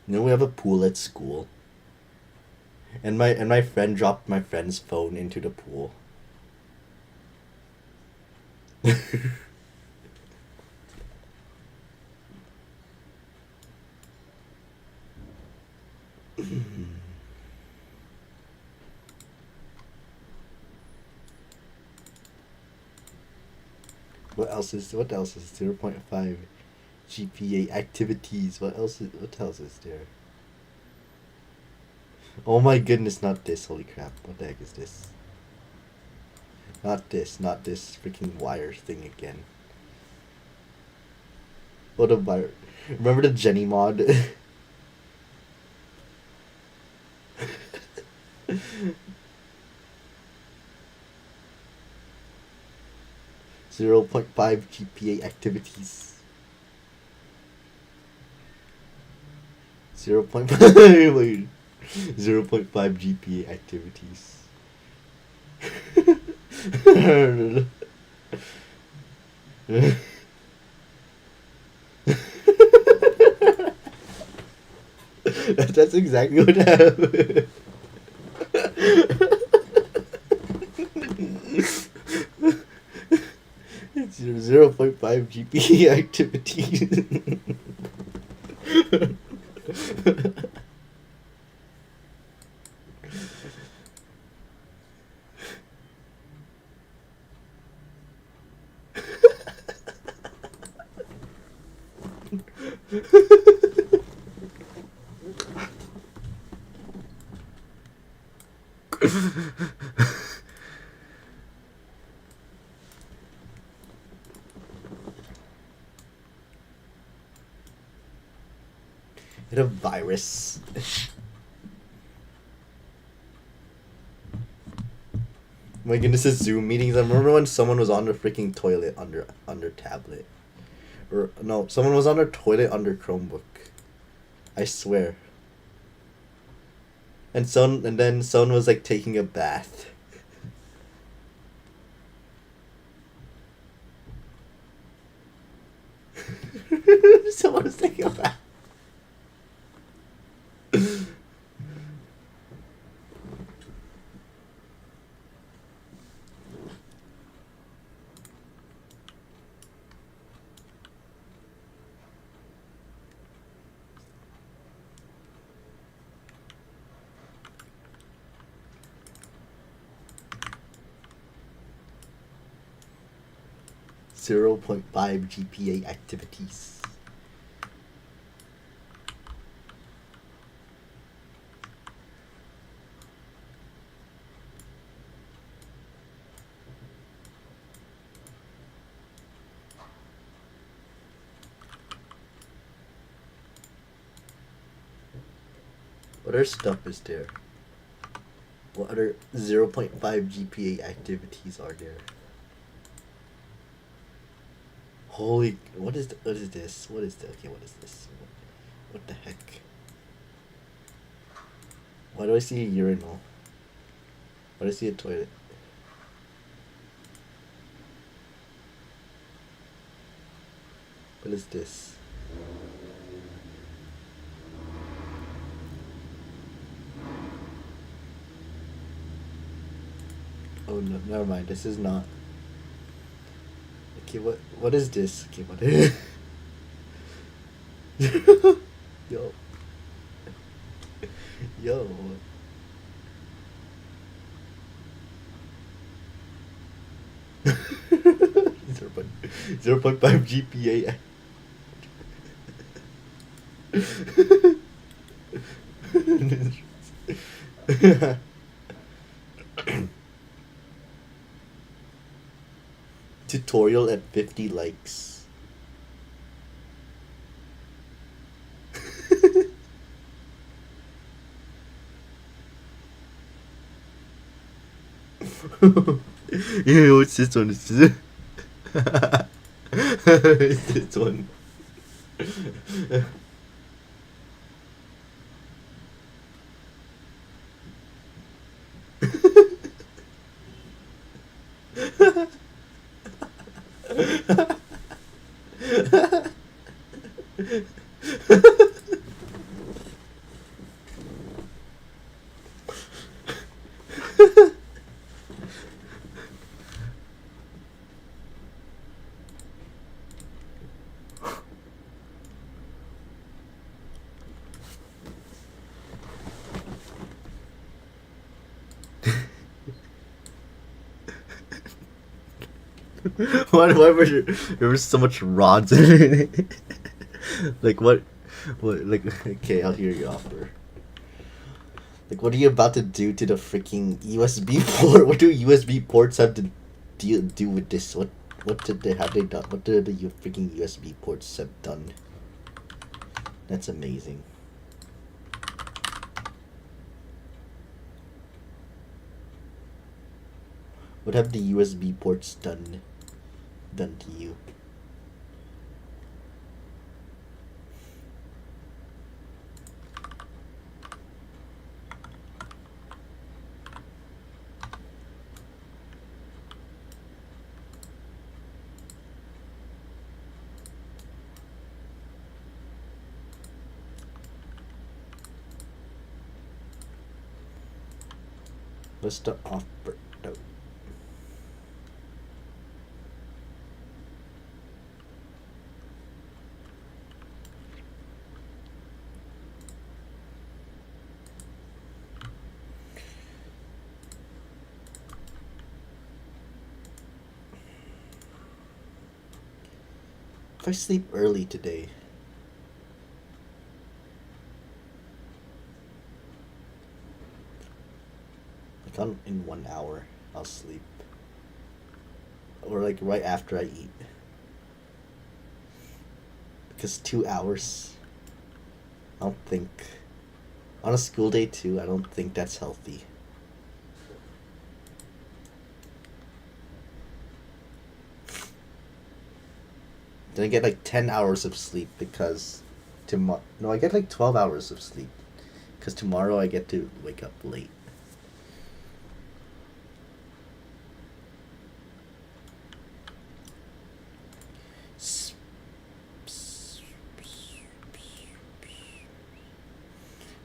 You know we have a pool at school. And my friend dropped my friend's phone into the pool. What else is 0.5 GPA activities? What else is there? Oh my goodness, not this, holy crap. What the heck is this? Not this freaking wire thing again. What a wire. Remember the Jenny mod? 0.5 GPA activities. 0.5 wait. 0.5 GPA activities. That's exactly what happened. 0.5 GPA activities. 'It a virus. My goodness, it's Zoom meetings. I remember when someone was on the freaking toilet under tablet. Or no, someone was on their toilet under Chromebook. I swear. And then someone was like taking a bath. Someone was taking a bath. 0.5 GPA activities. What other stuff is there? What other 0.5 GPA activities are there? Holy, what is this? Okay, what is this? What the heck? Why do I see a urinal? Why do I see a toilet? What is this? Oh no, never mind. This is not. Okay, what is this? Okay, what is Yo. Yo. Zero point 0.5 GPA. Tutorial at 50 likes. Yeah, what's this one? It's this it's this one. Why there was so much rods in it? Like what like okay, I'll hear your offer. Like what are you about to do to the freaking USB port? What do USB ports have to do with this? What did they have they done? What did the freaking USB ports have done? That's amazing. What have the USB ports done to you? What's the offer? No. If I sleep early today, like in 1 hour, I'll sleep. Or like right after I eat. Because 2 hours, I don't think, on a school day too, I don't think that's healthy. Then I get like 10 hours of sleep because tomorrow, no, I get like 12 hours of sleep because tomorrow I get to wake up late.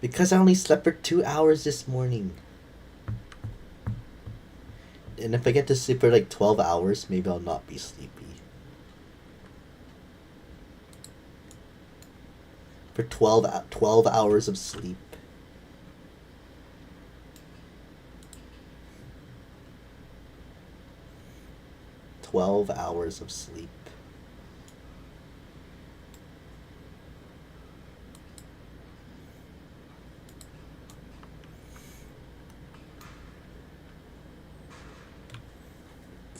Because I only slept for 2 hours this morning. And if I get to sleep for like 12 hours, maybe I'll not be sleepy. For 12 hours of sleep. $12 of sleep.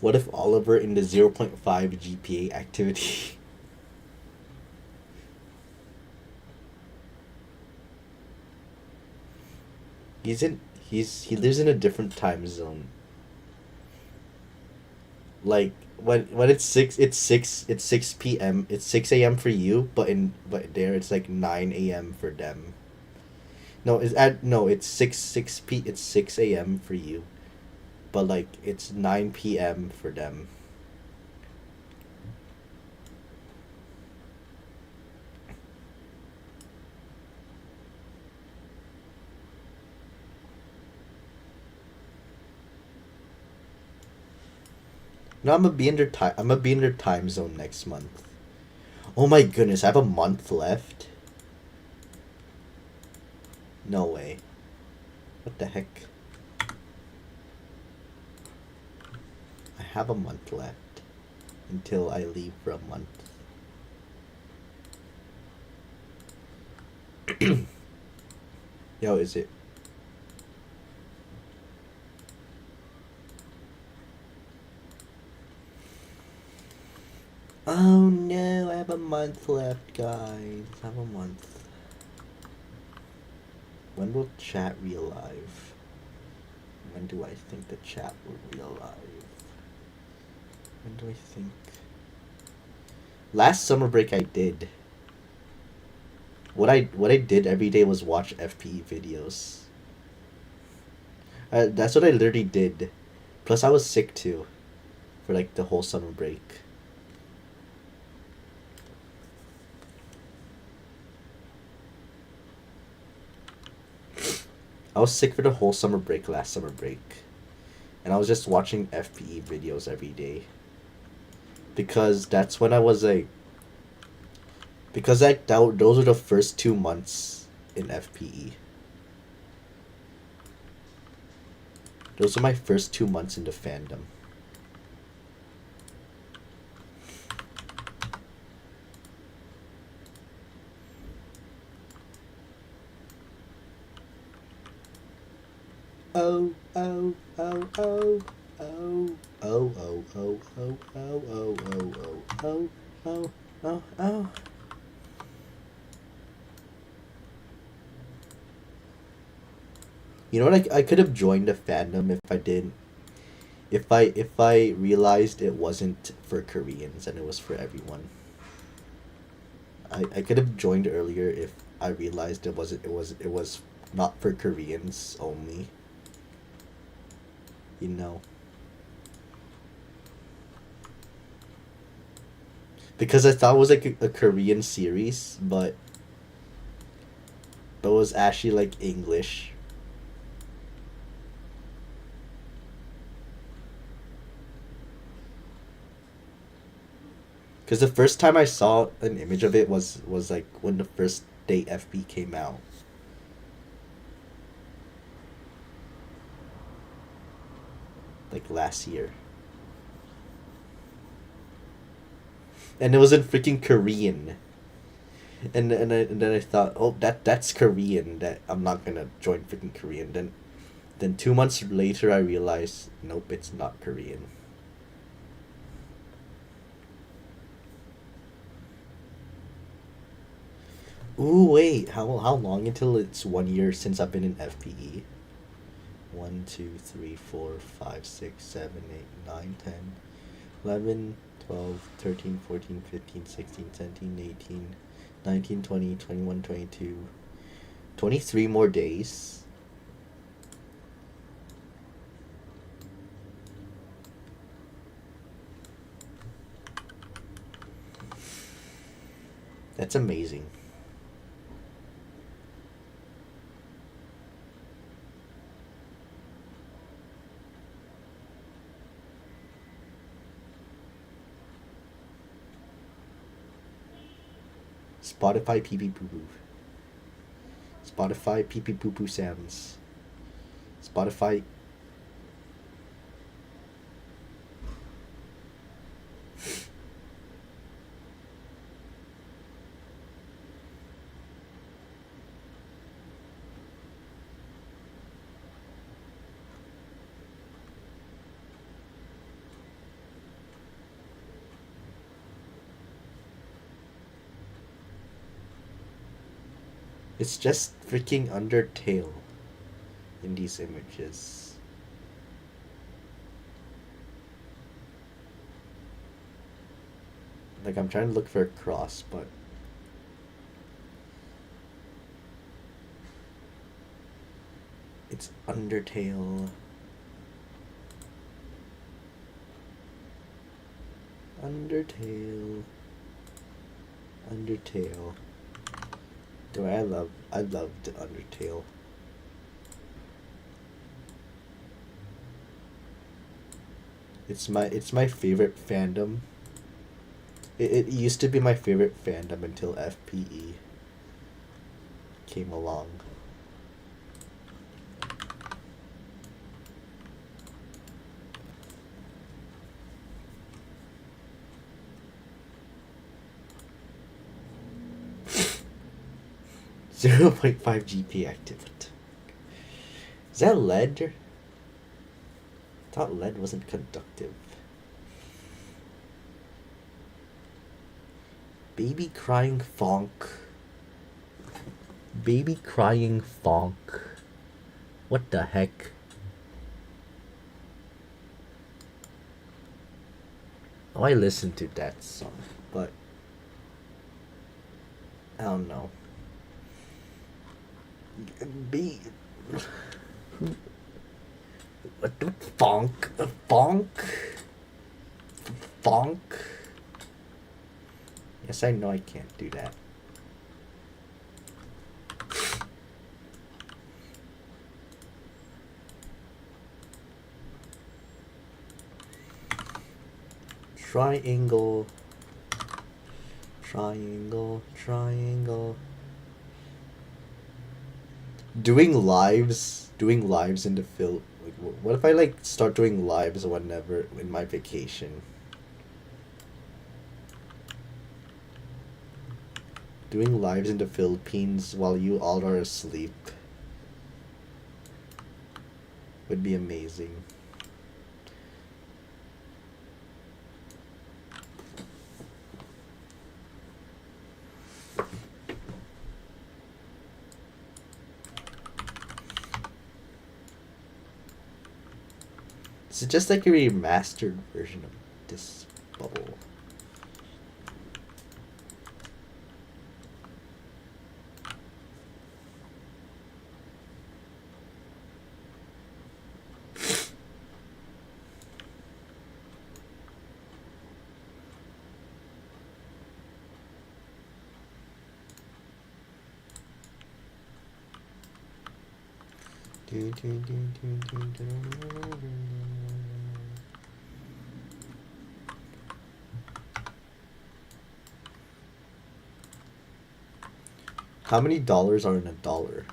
What if Oliver in the 0.5 GPA activity? He lives in a different time zone. Like when it's 6 p.m. It's 6 a.m. for you, but there it's like 9 a.m. for them. It's 6 a.m. for you, but like it's 9 p.m. for them. No, I'm gonna be in their time. I'm gonna be in their time zone next month. Oh my goodness, I have a month left. No way. What the heck? I have a month left until I leave for a month. Yo, is it? Oh no, I have a month left, guys. I have a month. When will chat real live? When do I think the chat will be alive? When do I think? Last summer break I did. What I did every day was watch FPE videos. That's what I literally did. Plus I was sick too, for like the whole summer break. I was sick for the whole summer break last summer break. And I was just watching FPE videos every day. Because that's when I was like... Because those were the first 2 months in FPE. Those were my first 2 months in the fandom. Oh, oh, oh, oh, oh, oh, oh, oh, oh, oh, oh, oh, oh, oh, oh, oh. You know what? I could have joined the fandom if I didn't. If I realized it wasn't for Koreans and it was for everyone. I could have joined earlier if I realized it was not for Koreans only. You know. Because I thought it was like a Korean series, but it was actually like English. Because the first time I saw an image of it was like when the first day FB came out. Like last year. And it was in freaking Korean. And then I thought, oh, that's Korean. That I'm not gonna join freaking Korean. Then 2 months later I realized, nope, it's not Korean. Ooh, wait, how long until it's 1 year since I've been in FPE? 1, 2, 3, 4, 5, 6, 7, 8, 9, 10, 11, 12, 13, 14, 15, 16, 17, 18, 19, 20, 21, 22, 23 more days. That's amazing. Spotify pee pee poo poo. Spotify pee pee poo poo sounds. Spotify. It's just freaking Undertale in these images. Like, I'm trying to look for a cross, but it's Undertale. Undertale. Undertale. Dude, I loved Undertale. It's my favorite fandom. It used to be my favorite fandom until FPE came along. Zero 0.5 GP activity. Is that lead? I thought lead wasn't conductive. Baby crying fonk. Baby crying fonk. What the heck? Oh, I listened to that song, but I don't know. Be what funk, funk, funk. Yes, I know I can't do that. Triangle, triangle, triangle. Doing lives in the film. Like, what if I like start doing lives whenever in my vacation? Doing lives in the Philippines while you all are asleep would be amazing. It's just like a remastered version of this bubble. How many dollars are in a dollar?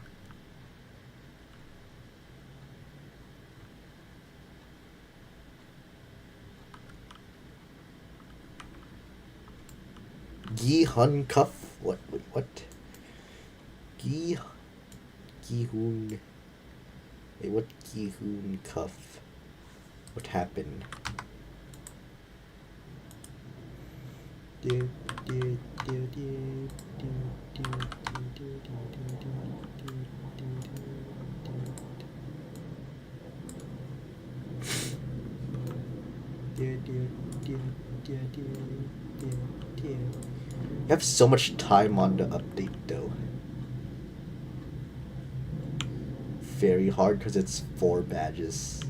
Gi Hun Cuff? What? Wait, what? Gi Hun. Wait, what Gi Hun Cuff? What happened? You have so much time on the update though. Very hard because it's 4 badges.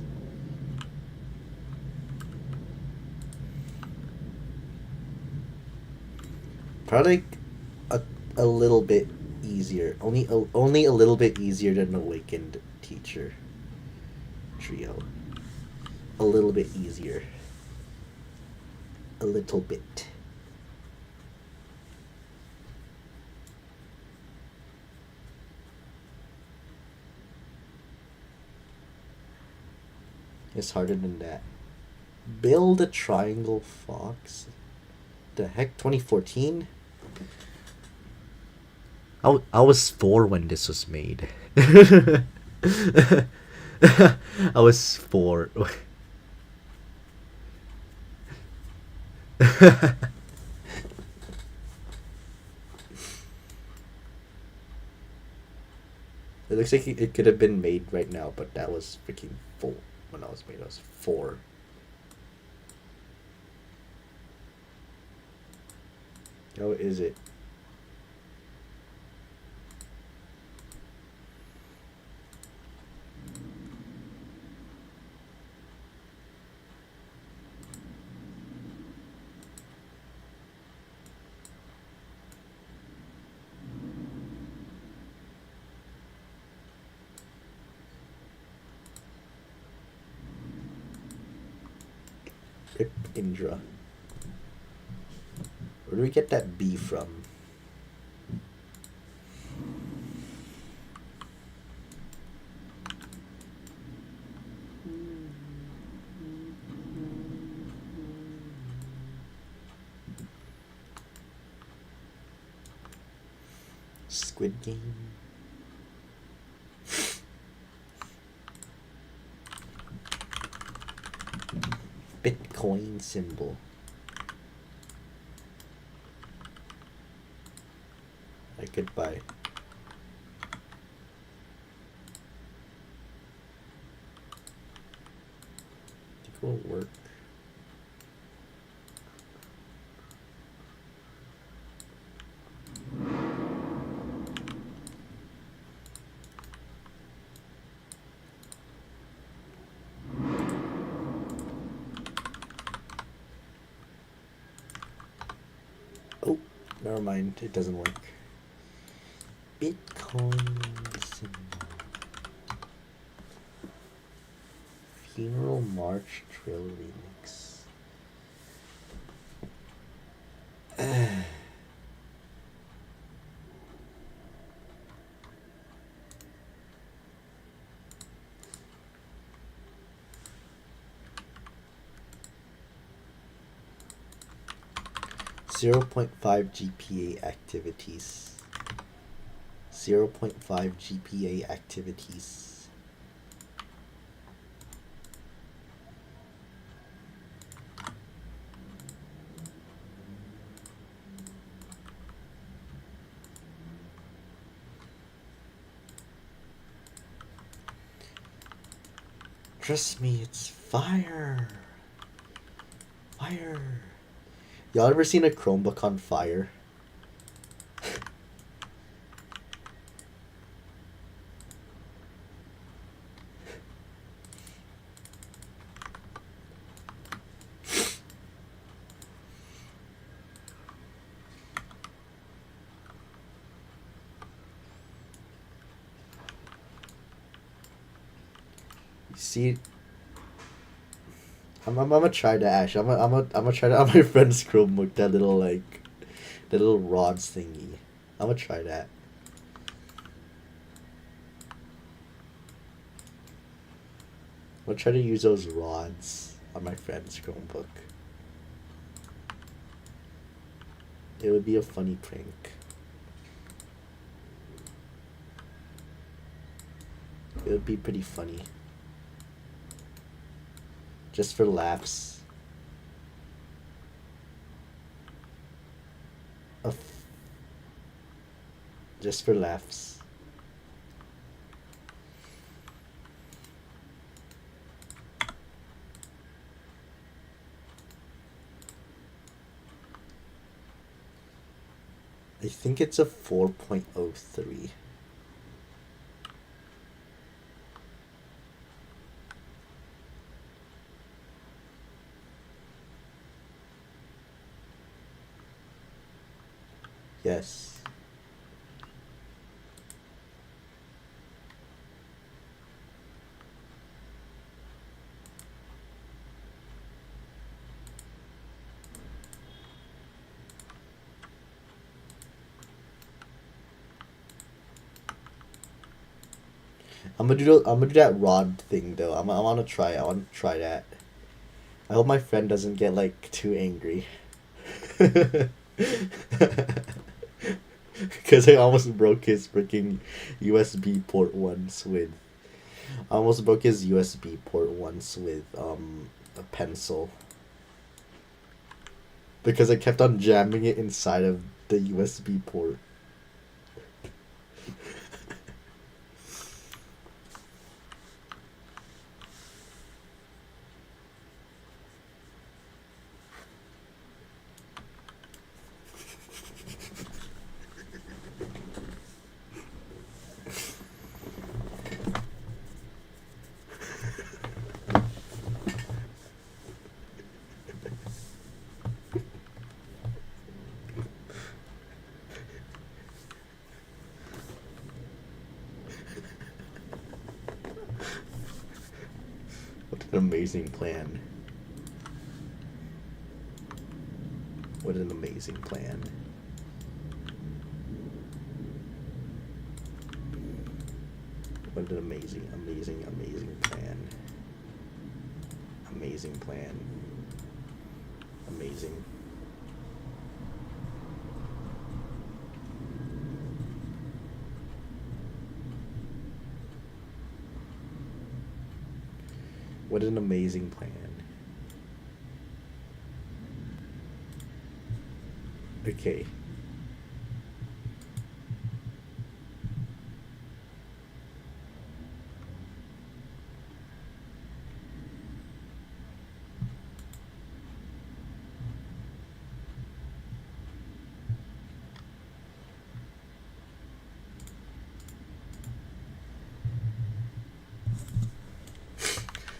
Probably a little bit easier. Only a little bit easier than Awakened Teacher Trio. A little bit easier. A little bit. It's harder than that. Build a triangle fox. The heck, 2014? I was 4 when this was made. I was 4. It looks like it could have been made right now, but that was freaking 4 when I was made. I was 4. How is it? Rip Indra. Where do we get that B from? Squid Game. Bitcoin symbol. I could buy. I think it will work. Never mind, it doesn't work. Bitcoin symbol. Funeral March Trill Remix. 0.5 GPA activities. 0.5 GPA activities. Trust me, it's fire. Fire. Y'all ever seen a Chromebook on fire? See, I'm gonna try to Ash. I'm gonna try to on my friend's Chromebook that little the little rods thingy. I'm gonna try that. I'm gonna try to use those rods on my friend's Chromebook. It would be a funny prank. It would be pretty funny. Just for laughs. Just for laughs. I think it's a 4.03. Yes. I'm gonna do that rod thing though. I wanna try it. I wanna try that. I hope my friend doesn't get like too angry. Because I almost broke his freaking USB port once with. I almost broke his USB port once with a pencil. Because I kept on jamming it inside of the USB port. What an amazing plan. What an amazing plan. What an amazing, amazing, amazing plan. Amazing plan. Amazing. What an amazing plan. Okay.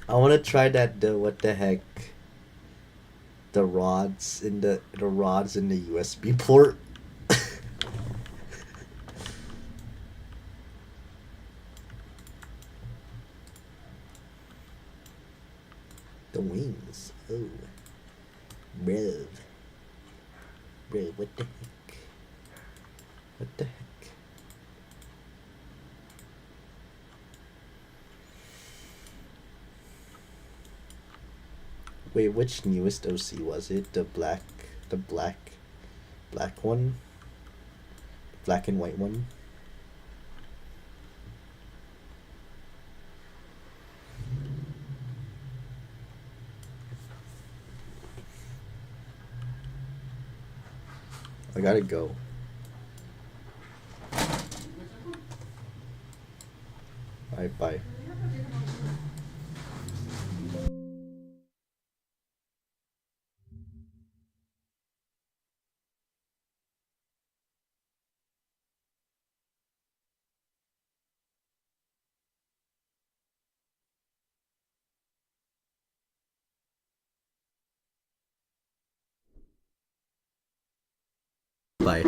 I want to try that what the heck, the rods in the USB port. The wings. Oh. Bro. Bro, what the heck? What the heck? Wait, which newest OC was it? The black one? Black and white one? I gotta go. Alright, bye. Bye.